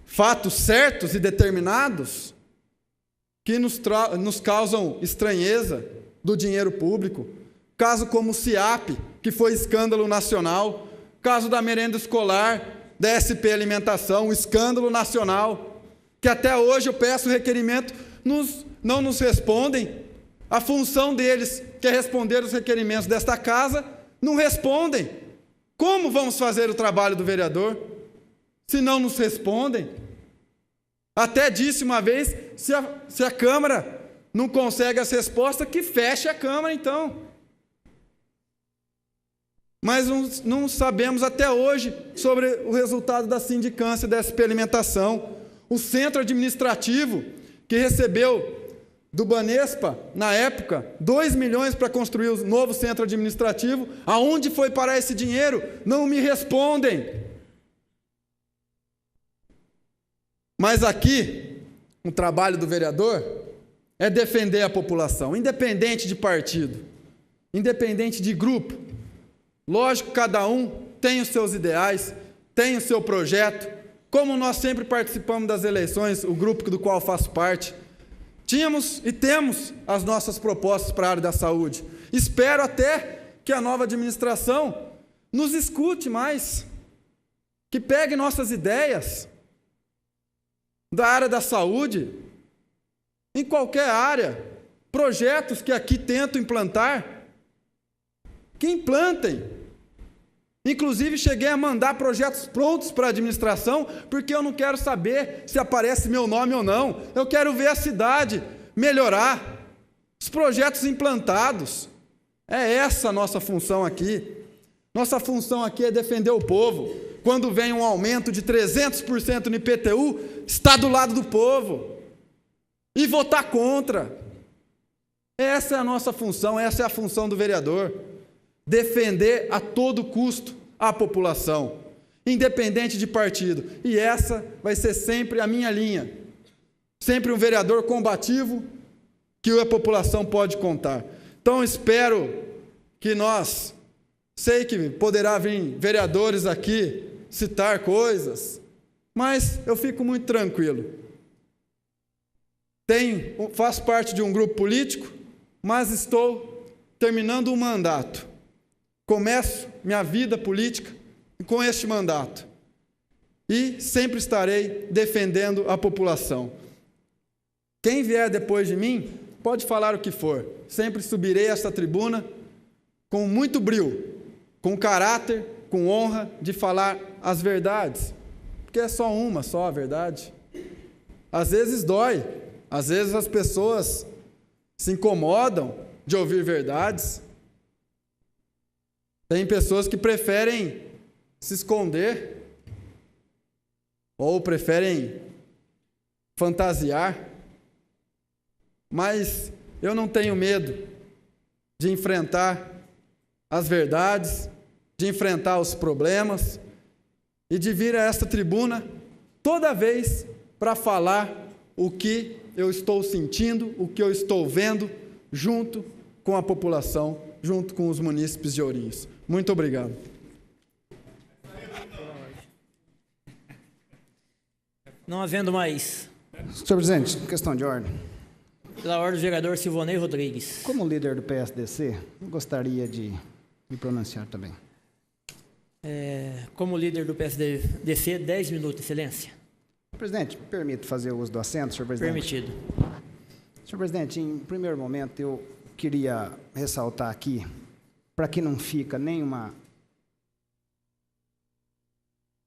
fatos certos e determinados que nos causam estranheza do dinheiro público, caso como o CIAP, que foi escândalo nacional, caso da merenda escolar, da SP Alimentação, um escândalo nacional, que até hoje eu peço requerimento, não nos respondem. A função deles, que é responder os requerimentos desta casa, não respondem. Como vamos fazer o trabalho do vereador se não nos respondem? Até disse uma vez, se a Câmara não consegue as respostas, que feche a Câmara, então. Mas não sabemos até hoje sobre o resultado da sindicância da SP Alimentação. O centro administrativo, que recebeu do Banespa, na época, 2 milhões para construir o novo centro administrativo, aonde foi parar esse dinheiro? Não me respondem. Mas aqui, o trabalho do vereador é defender a população, independente de partido, independente de grupo. Lógico, cada um tem os seus ideais, tem o seu projeto. Como nós sempre participamos das eleições, o grupo do qual faço parte, tínhamos e temos as nossas propostas para a área da saúde. Espero até que a nova administração nos escute mais, que pegue nossas ideias da área da saúde, em qualquer área, projetos que aqui tento implantar, que implantem. Inclusive, cheguei a mandar projetos prontos para a administração, porque eu não quero saber se aparece meu nome ou não. Eu quero ver a cidade melhorar, os projetos implantados. É essa a nossa função aqui. Nossa função aqui é defender o povo. Quando vem um aumento de 300% no IPTU, está do lado do povo. E votar contra. Essa é a nossa função, essa é a função do vereador. Defender a todo custo a população, independente de partido. E essa vai ser sempre a minha linha. Sempre um vereador combativo que a população pode contar. Então, espero que nós... Sei que poderá vir vereadores aqui citar coisas, mas eu fico muito tranquilo. Faço parte de um grupo político, mas estou terminando um mandato. Começo minha vida política com este mandato. E sempre estarei defendendo a população. Quem vier depois de mim, pode falar o que for. Sempre subirei a esta tribuna com muito brio, com caráter, com honra de falar as verdades. Porque é só a verdade. Às vezes dói, às vezes as pessoas se incomodam de ouvir verdades. Tem pessoas que preferem se esconder ou preferem fantasiar, mas eu não tenho medo de enfrentar as verdades, de enfrentar os problemas e de vir a esta tribuna toda vez para falar o que eu estou sentindo, o que eu estou vendo junto com a população, junto com os munícipes de Ourinhos. Muito obrigado. Não havendo mais. Senhor presidente, questão de ordem. Pela ordem do vereador Silvonei Rodrigues. Como líder do PSDC, eu gostaria de me pronunciar também. Como líder do PSDC, 10 minutos, excelência. Presidente, me permite fazer uso do assento, senhor presidente? Permitido. Senhor presidente, em primeiro momento, eu queria ressaltar aqui, para que não fica nenhuma...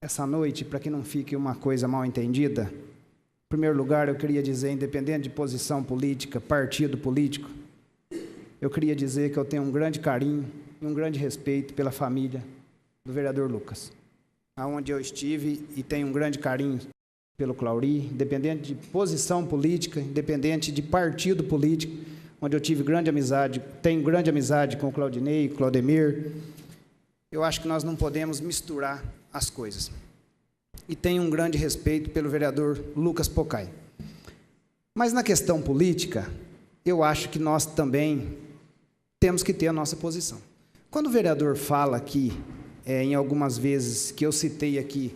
Essa noite, para que não fique uma coisa mal entendida, em primeiro lugar, eu queria dizer, independente de posição política, partido político, eu queria dizer que eu tenho um grande carinho e um grande respeito pela família do vereador Lucas, aonde eu estive e tenho um grande carinho pelo Clauri, independente de posição política, independente de partido político, onde eu tive grande amizade, tenho grande amizade com o Claudinei, Claudemir. Eu acho que nós não podemos misturar as coisas. E tenho um grande respeito pelo vereador Lucas Pocai. Mas na questão política, eu acho que nós também temos que ter a nossa posição. Quando o vereador fala aqui, em algumas vezes que eu citei aqui,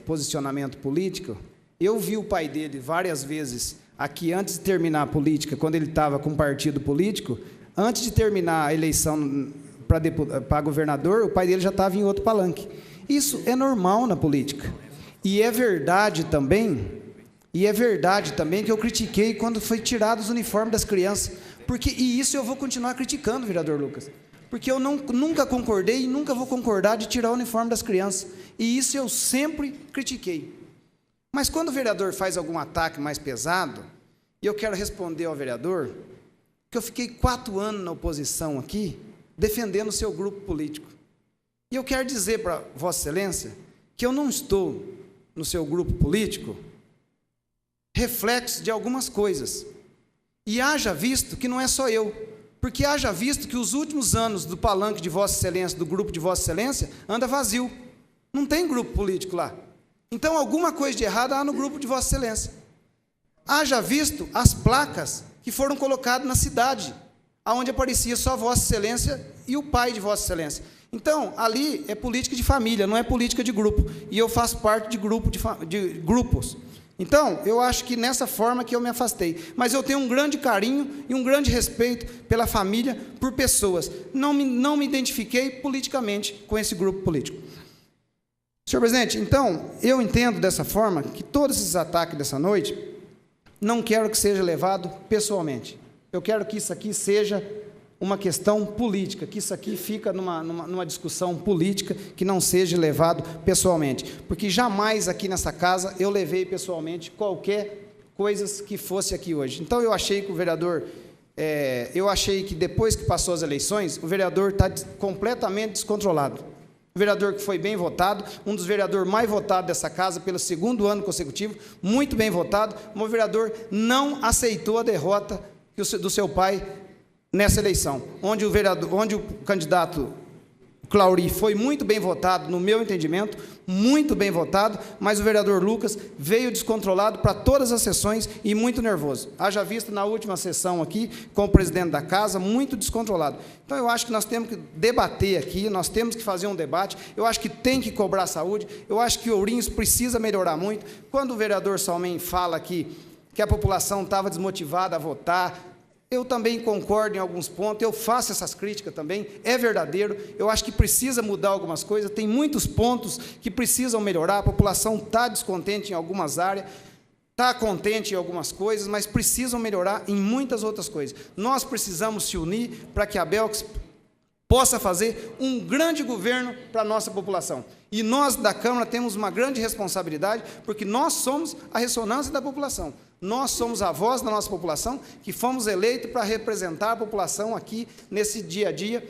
posicionamento político, eu vi o pai dele várias vezes aqui antes de terminar a política, quando ele estava com um partido político, antes de terminar a eleição para governador, o pai dele já estava em outro palanque. Isso é normal na política. E é verdade também que eu critiquei quando foi tirado os uniformes das crianças, e isso eu vou continuar criticando, vereador Lucas, porque eu nunca concordei e nunca vou concordar de tirar o uniforme das crianças, e isso eu sempre critiquei. Mas quando o vereador faz algum ataque mais pesado, e eu quero responder ao vereador, que eu fiquei 4 anos na oposição aqui, defendendo o seu grupo político. E eu quero dizer para Vossa Excelência que eu não estou no seu grupo político reflexo de algumas coisas. E haja visto que não é só eu, porque haja visto que os últimos anos do palanque de Vossa Excelência, do grupo de Vossa Excelência, anda vazio. Não tem grupo político lá. Então, alguma coisa de errado há no grupo de Vossa Excelência. Haja visto as placas que foram colocadas na cidade, aonde aparecia só Vossa Excelência e o pai de Vossa Excelência. Então, ali é política de família, não é política de grupo. E eu faço parte de grupos. Então, eu acho que nessa forma que eu me afastei. Mas eu tenho um grande carinho e um grande respeito pela família, por pessoas. Não me identifiquei politicamente com esse grupo político. Senhor presidente, então, eu entendo dessa forma que todos esses ataques dessa noite, não quero que seja levado pessoalmente. Eu quero que isso aqui seja uma questão política, que isso aqui fica numa discussão política, que não seja levado pessoalmente. Porque jamais aqui nessa casa eu levei pessoalmente qualquer coisa que fosse aqui hoje. Então eu achei que o vereador, eu achei que depois que passou as eleições, o vereador está completamente descontrolado. O vereador que foi bem votado, um dos vereadores mais votados dessa casa pelo 2º ano consecutivo, muito bem votado, o vereador não aceitou a derrota do seu pai nessa eleição, onde o candidato Clauri foi muito bem votado, no meu entendimento, muito bem votado, mas o vereador Lucas veio descontrolado para todas as sessões e muito nervoso. Haja visto na última sessão aqui, com o presidente da casa, muito descontrolado. Então, eu acho que nós temos que debater aqui, nós temos que fazer um debate, eu acho que tem que cobrar saúde, eu acho que Ourinhos precisa melhorar muito. Quando o vereador Salmen fala aqui que a população estava desmotivada a votar, eu também concordo em alguns pontos, eu faço essas críticas também, é verdadeiro, eu acho que precisa mudar algumas coisas, tem muitos pontos que precisam melhorar, a população está descontente em algumas áreas, está contente em algumas coisas, mas precisam melhorar em muitas outras coisas. Nós precisamos se unir para que a Belks possa fazer um grande governo para a nossa população. E nós, da Câmara, temos uma grande responsabilidade, porque nós somos a ressonância da população. Nós somos a voz da nossa população, que fomos eleitos para representar a população aqui, nesse dia a dia,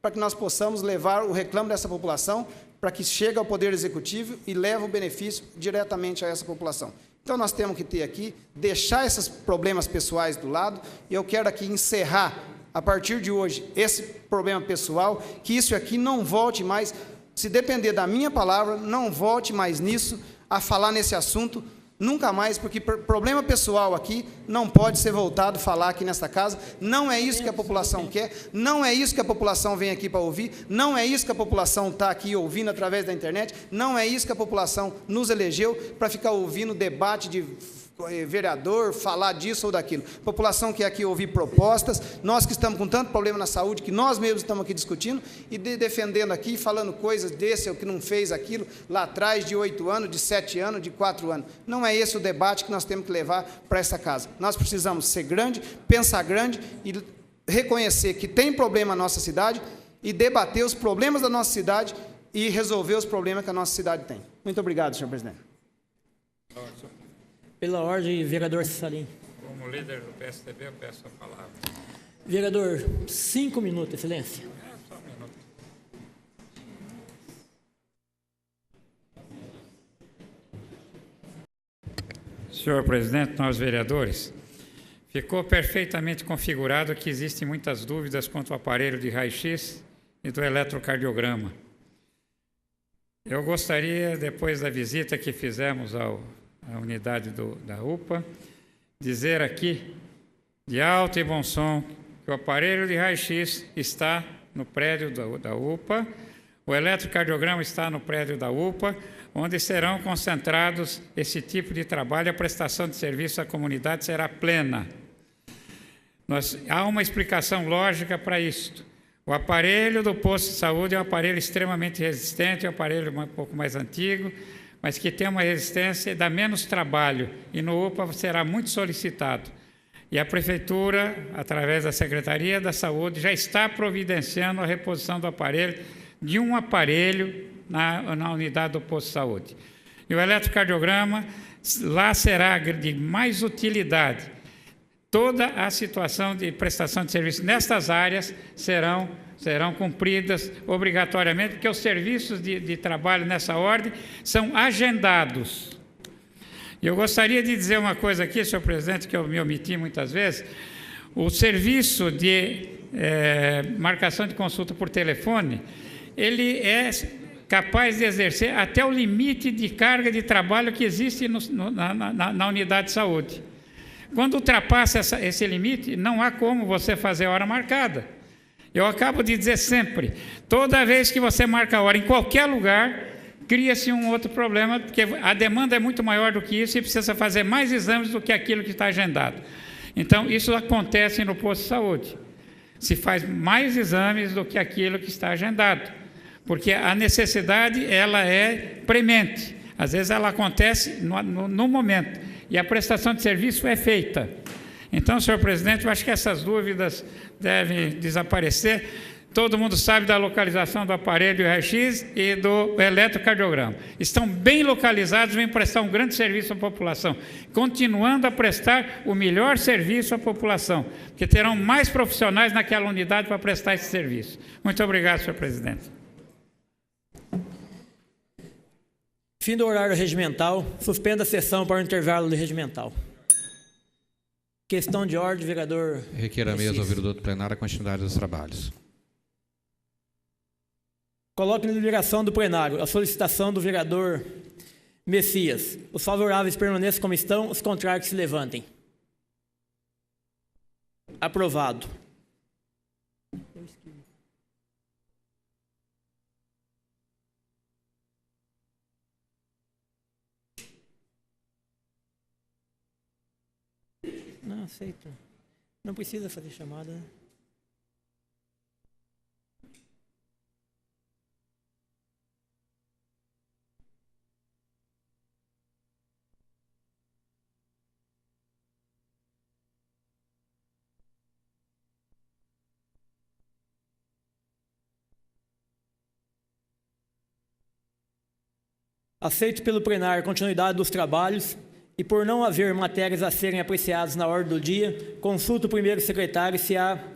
para que nós possamos levar o reclamo dessa população, para que chegue ao Poder Executivo e leve o benefício diretamente a essa população. Então, nós temos que ter aqui, deixar esses problemas pessoais do lado, e eu quero aqui encerrar, a partir de hoje, esse problema pessoal, que isso aqui não volte mais, se depender da minha palavra, não volte mais nisso, a falar nesse assunto, nunca mais, porque problema pessoal aqui não pode ser voltado a falar aqui nesta casa, não é isso que a população quer, não é isso que a população vem aqui para ouvir, não é isso que a população está aqui ouvindo através da internet, não é isso que a população nos elegeu para ficar ouvindo debate de vereador, falar disso ou daquilo. A população quer aqui ouvir propostas, nós que estamos com tanto problema na saúde, que nós mesmos estamos aqui discutindo e defendendo aqui, falando coisas desse ou que não fez aquilo lá atrás, de 8 anos, de 7 anos, de 4 anos. Não é esse o debate que nós temos que levar para essa casa. Nós precisamos ser grande, pensar grande e reconhecer que tem problema na nossa cidade e debater os problemas da nossa cidade e resolver os problemas que a nossa cidade tem. Muito obrigado, senhor presidente. Pela ordem, vereador Salim. Como líder do PSDB, eu peço a palavra. Vereador, 5 minutos, excelência. Só um minuto. Senhor presidente, nós vereadores, ficou perfeitamente configurado que existem muitas dúvidas quanto ao aparelho de raio-x e do eletrocardiograma. Eu gostaria, depois da visita que fizemos à unidade da UPA, dizer aqui, de alto e bom som, que o aparelho de raio-x está no prédio da UPA, o eletrocardiograma está no prédio da UPA, onde serão concentrados esse tipo de trabalho, a prestação de serviço à comunidade será plena. Há uma explicação lógica para isto. O aparelho do posto de saúde é um aparelho extremamente resistente, é um aparelho um pouco mais antigo, mas que tem uma resistência e dá menos trabalho, e no UPA será muito solicitado. E a Prefeitura, através da Secretaria da Saúde, já está providenciando a reposição do aparelho, de um aparelho na unidade do posto de saúde. E o eletrocardiograma, lá será de mais utilidade. Toda a situação de prestação de serviço nestas áreas serão cumpridas obrigatoriamente, porque os serviços de trabalho nessa ordem são agendados. E eu gostaria de dizer uma coisa aqui, senhor presidente, que eu me omiti muitas vezes. O serviço de marcação de consulta por telefone, ele é capaz de exercer até o limite de carga de trabalho que existe na unidade de saúde. Quando ultrapassa esse limite, não há como você fazer hora marcada. Eu acabo de dizer sempre, toda vez que você marca a hora em qualquer lugar, cria-se um outro problema, porque a demanda é muito maior do que isso e precisa fazer mais exames do que aquilo que está agendado. Então, isso acontece no posto de saúde. Se faz mais exames do que aquilo que está agendado, porque a necessidade ela é premente. Às vezes ela acontece no momento e a prestação de serviço é feita. Então, senhor presidente, eu acho que essas dúvidas devem desaparecer. Todo mundo sabe da localização do aparelho raio-x e do eletrocardiograma. Estão bem localizados, vêm prestar um grande serviço à população, continuando a prestar o melhor serviço à população, porque terão mais profissionais naquela unidade para prestar esse serviço. Muito obrigado, senhor presidente. Fim do horário regimental. Suspenda a sessão para o intervalo regimental. Questão de ordem, vereador. Requer a mesa ouvir o doutor plenário a continuidade dos trabalhos. Coloque em deliberação do plenário a solicitação do vereador Messias. Os favoráveis permaneçam como estão, os contrários se levantem. Aprovado. Não, aceito. Não precisa fazer chamada, né? Aceito pelo plenário a continuidade dos trabalhos e, por não haver matérias a serem apreciadas na ordem do dia, consulto o primeiro secretário se há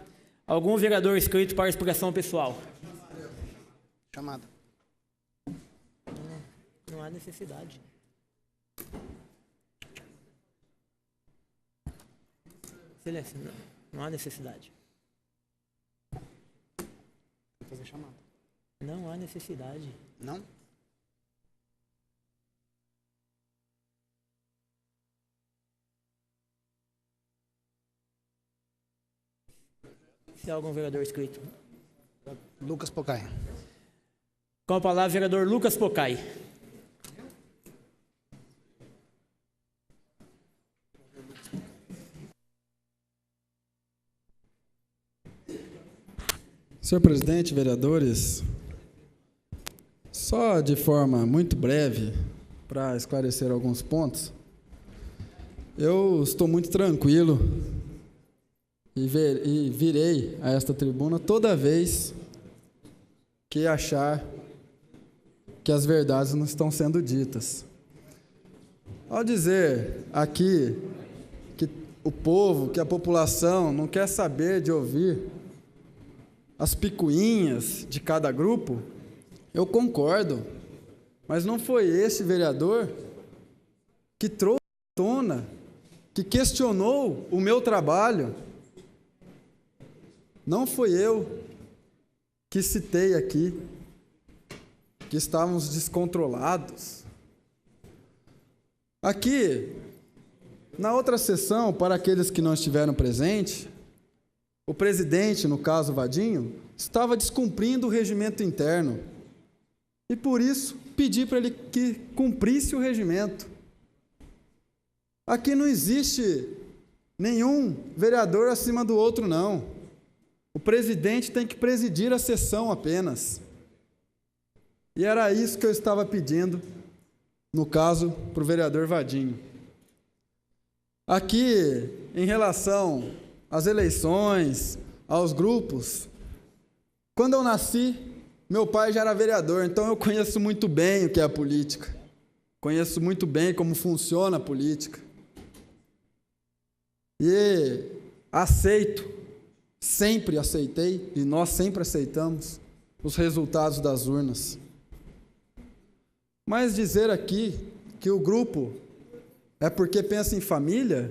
algum vereador inscrito para explicação pessoal. Chamada. Não há necessidade. Silêncio. Não há necessidade. Vou fazer chamada. Não há necessidade. Não? Se há algum vereador inscrito. Lucas Pocai. Com a palavra, vereador Lucas Pocai. Senhor presidente, vereadores, só de forma muito breve, para esclarecer alguns pontos, eu estou muito tranquilo e virei a esta tribuna toda vez que achar que as verdades não estão sendo ditas. Ao dizer aqui que o povo, que a população não quer saber de ouvir as picuinhas de cada grupo, eu concordo, mas não foi esse vereador que trouxe à tona, que questionou o meu trabalho. Não foi eu que citei aqui que estávamos descontrolados. Aqui, na outra sessão, para aqueles que não estiveram presentes, o presidente, no caso Vadinho, estava descumprindo o regimento interno. E por isso pedi para ele que cumprisse o regimento. Aqui não existe nenhum vereador acima do outro, não. O presidente tem que presidir a sessão apenas. E era isso que eu estava pedindo, no caso, para o vereador Vadinho. Aqui, em relação às eleições, aos grupos, quando eu nasci, meu pai já era vereador, então eu conheço muito bem o que é a política. Conheço muito bem como funciona a política. E aceito, sempre aceitei, e nós sempre aceitamos, os resultados das urnas. Mas dizer aqui que o grupo é porque pensa em família,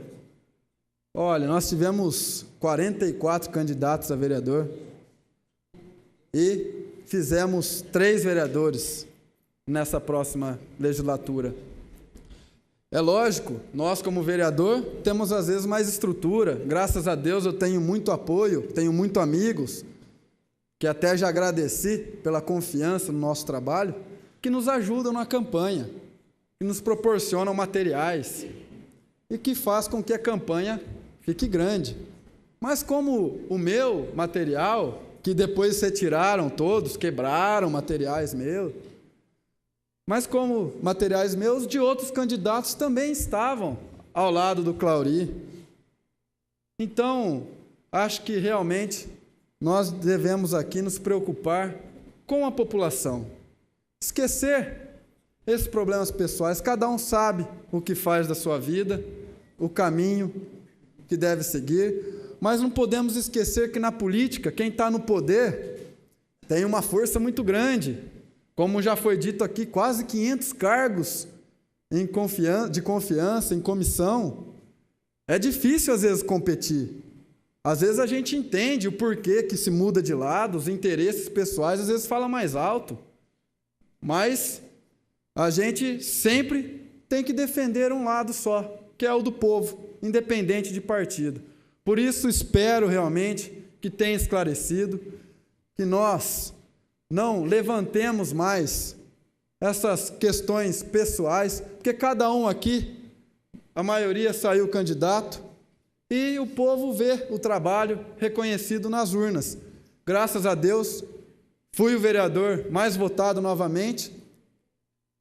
olha, nós tivemos 44 candidatos a vereador e fizemos 3 vereadores nessa próxima legislatura. É lógico, nós como vereador temos às vezes mais estrutura. Graças a Deus eu tenho muito apoio, tenho muitos amigos, que até já agradeci pela confiança no nosso trabalho, que nos ajudam na campanha, que nos proporcionam materiais e que faz com que a campanha fique grande. Mas como o meu material, que depois retiraram todos, quebraram materiais meus, mas como materiais meus de outros candidatos também estavam ao lado do Clauri. Então, acho que realmente nós devemos aqui nos preocupar com a população. Esquecer esses problemas pessoais. Cada um sabe o que faz da sua vida, o caminho que deve seguir, mas não podemos esquecer que na política, quem está no poder tem uma força muito grande. Como já foi dito aqui, quase 500 cargos de confiança, em comissão. É difícil, às vezes, competir. Às vezes a gente entende o porquê que se muda de lado, os interesses pessoais, às vezes fala mais alto. Mas a gente sempre tem que defender um lado só, que é o do povo, independente de partido. Por isso, espero realmente que tenha esclarecido, que nós não levantemos mais essas questões pessoais, porque cada um aqui, a maioria saiu candidato, e o povo vê o trabalho reconhecido nas urnas. Graças a Deus, fui o vereador mais votado novamente,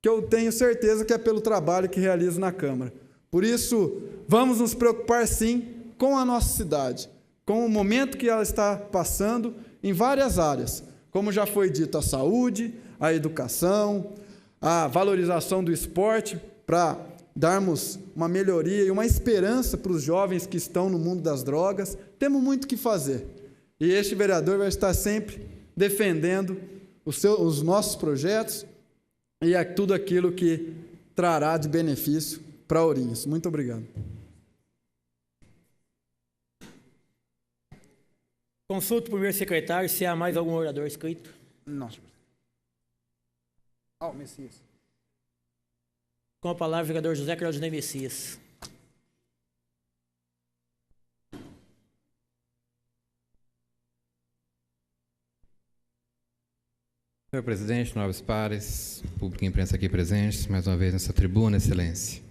que eu tenho certeza que é pelo trabalho que realizo na Câmara. Por isso, vamos nos preocupar sim com a nossa cidade, com o momento que ela está passando em várias áreas, como já foi dito, a saúde, a educação, a valorização do esporte, para darmos uma melhoria e uma esperança para os jovens que estão no mundo das drogas. Temos muito o que fazer. E este vereador vai estar sempre defendendo os nossos projetos e tudo aquilo que trará de benefício para Ourinhos. Muito obrigado. Consulto o primeiro secretário se há mais algum orador inscrito. Não, senhor. Messias. Com a palavra, o vereador José Claudinei Messias. Senhor presidente, nobres pares, público e imprensa aqui presentes, mais uma vez nessa tribuna, excelência.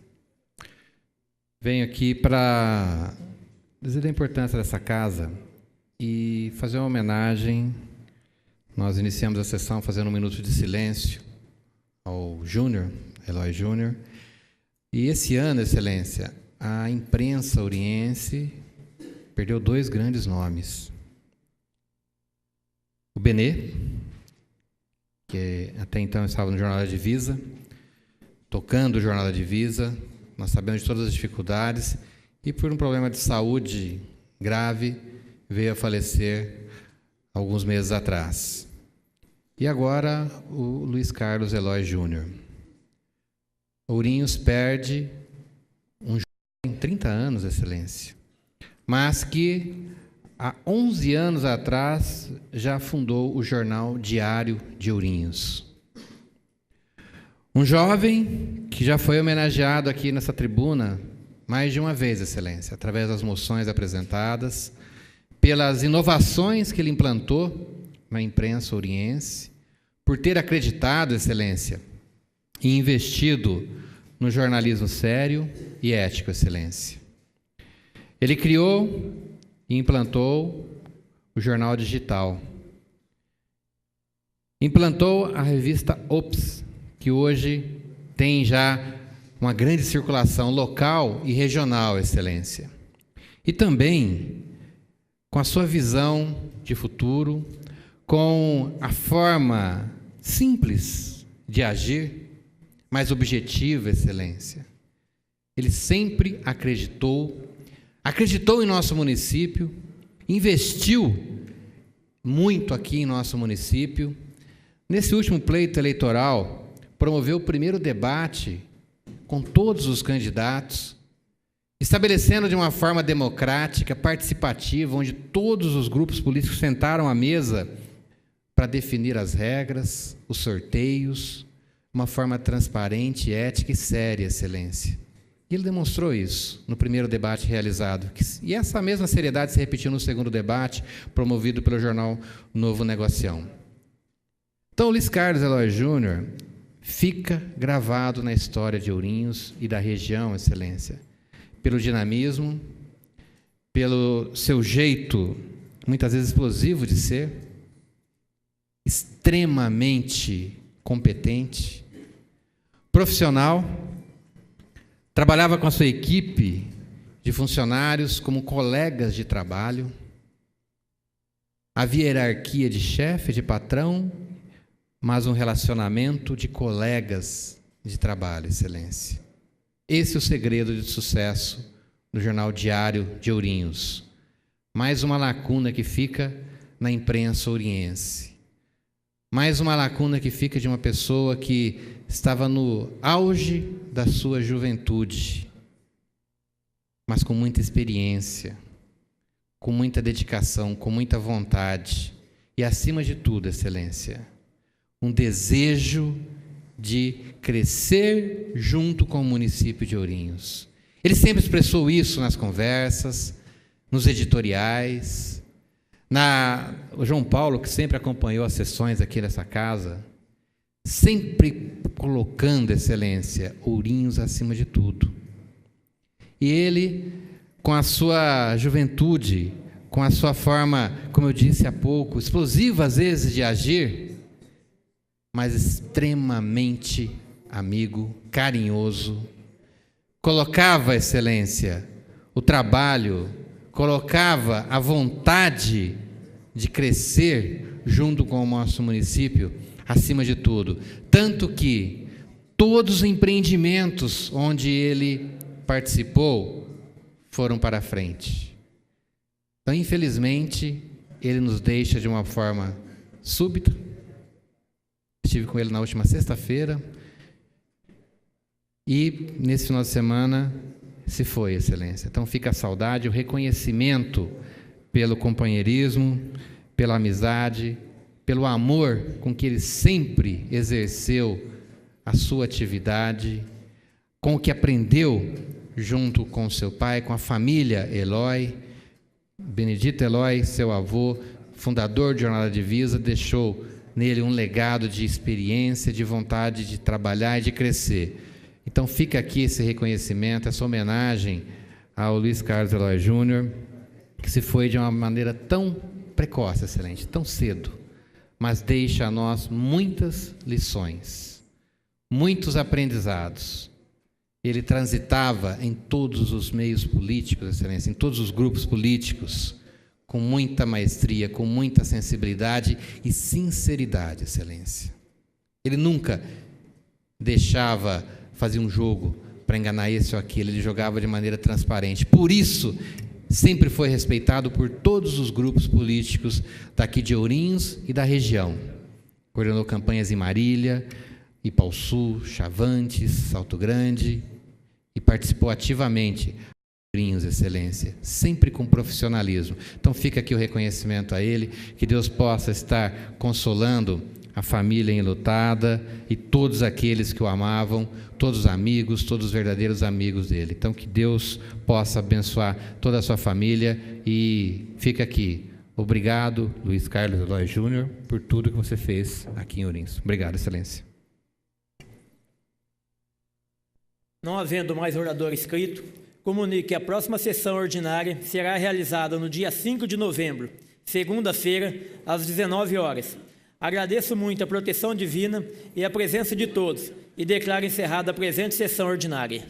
Venho aqui para dizer da importância dessa casa e fazer uma homenagem. Nós iniciamos a sessão fazendo um minuto de silêncio ao Júnior, Eloy Júnior. E esse ano, excelência, a imprensa oriense perdeu dois grandes nomes. O Benê, que até então estava no Jornal da Divisa, tocando o Jornal da Divisa, nós sabemos de todas as dificuldades, e por um problema de saúde grave, veio a falecer alguns meses atrás. E agora, o Luiz Carlos Eloy Júnior. Ourinhos perde um jovem, 30 anos, excelência, mas que há 11 anos atrás já fundou o Jornal Diário de Ourinhos. Um jovem que já foi homenageado aqui nessa tribuna mais de uma vez, excelência, através das moções apresentadas, pelas inovações que ele implantou na imprensa oriense, por ter acreditado, excelência, e investido no jornalismo sério e ético, excelência. Ele criou e implantou o jornal digital. Implantou a revista Ops, que hoje tem já uma grande circulação local e regional, excelência. E também, com a sua visão de futuro, com a forma simples de agir, mas objetiva, excelência. Ele sempre acreditou em nosso município, investiu muito aqui em nosso município. Nesse último pleito eleitoral, promoveu o primeiro debate com todos os candidatos, estabelecendo de uma forma democrática, participativa, onde todos os grupos políticos sentaram à mesa para definir as regras, os sorteios, uma forma transparente, ética e séria, excelência. E ele demonstrou isso no primeiro debate realizado. E essa mesma seriedade se repetiu no segundo debate, promovido pelo jornal Novo Negocião. Então, Luiz Carlos Eloy Júnior fica gravado na história de Ourinhos e da região, Excelência, pelo dinamismo, pelo seu jeito, muitas vezes explosivo de ser, extremamente competente, profissional, trabalhava com a sua equipe de funcionários como colegas de trabalho, havia hierarquia de chefe, de patrão, mas um relacionamento de colegas de trabalho, Excelência. Esse é o segredo de sucesso do Jornal Diário de Ourinhos. Mais uma lacuna que fica na imprensa ouriense. Mais uma lacuna que fica de uma pessoa que estava no auge da sua juventude, mas com muita experiência, com muita dedicação, com muita vontade e, acima de tudo, Excelência, um desejo de crescer junto com o município de Ourinhos. Ele sempre expressou isso nas conversas, nos editoriais. O João Paulo, que sempre acompanhou as sessões aqui nessa casa, sempre colocando, Excelência, Ourinhos acima de tudo. E ele, com a sua juventude, com a sua forma, como eu disse há pouco, explosiva às vezes de agir, mas extremamente amigo, carinhoso, colocava, Excelência, o trabalho, colocava a vontade de crescer junto com o nosso município acima de tudo. Tanto que todos os empreendimentos onde ele participou foram para frente. Então, infelizmente, ele nos deixa de uma forma súbita. Estive com ele na última sexta-feira e, nesse final de semana, se foi, Excelência. Então, fica a saudade, o reconhecimento pelo companheirismo, pela amizade, pelo amor com que ele sempre exerceu a sua atividade, com o que aprendeu junto com seu pai, com a família Eloy. Benedito Eloy, seu avô, fundador de Jornada Divisa, deixou nele um legado de experiência, de vontade de trabalhar e de crescer. Então fica aqui esse reconhecimento, essa homenagem ao Luiz Carlos Eloy Júnior, que se foi de uma maneira tão precoce, Excelente, tão cedo, mas deixa a nós muitas lições, muitos aprendizados. Ele transitava em todos os meios políticos, Excelência, em todos os grupos políticos, com muita maestria, com muita sensibilidade e sinceridade, Excelência. Ele nunca deixava fazer um jogo para enganar esse ou aquele, ele jogava de maneira transparente. Por isso, sempre foi respeitado por todos os grupos políticos daqui de Ourinhos e da região. Coordenou campanhas em Marília, Ipauçu, Chavantes, Salto Grande, e participou ativamente. Ourinhos, Excelência, sempre com profissionalismo. Então fica aqui o reconhecimento a ele, que Deus possa estar consolando a família enlutada e todos aqueles que o amavam, todos os amigos, todos os verdadeiros amigos dele. Então que Deus possa abençoar toda a sua família e fica aqui. Obrigado, Luiz Carlos Eloy Júnior, por tudo que você fez aqui em Ourinhos. Obrigado, Excelência. Não havendo mais orador inscrito, comunique que a próxima sessão ordinária será realizada no dia 5 de novembro, segunda-feira, às 19 horas. Agradeço muito a proteção divina e a presença de todos e declaro encerrada a presente sessão ordinária.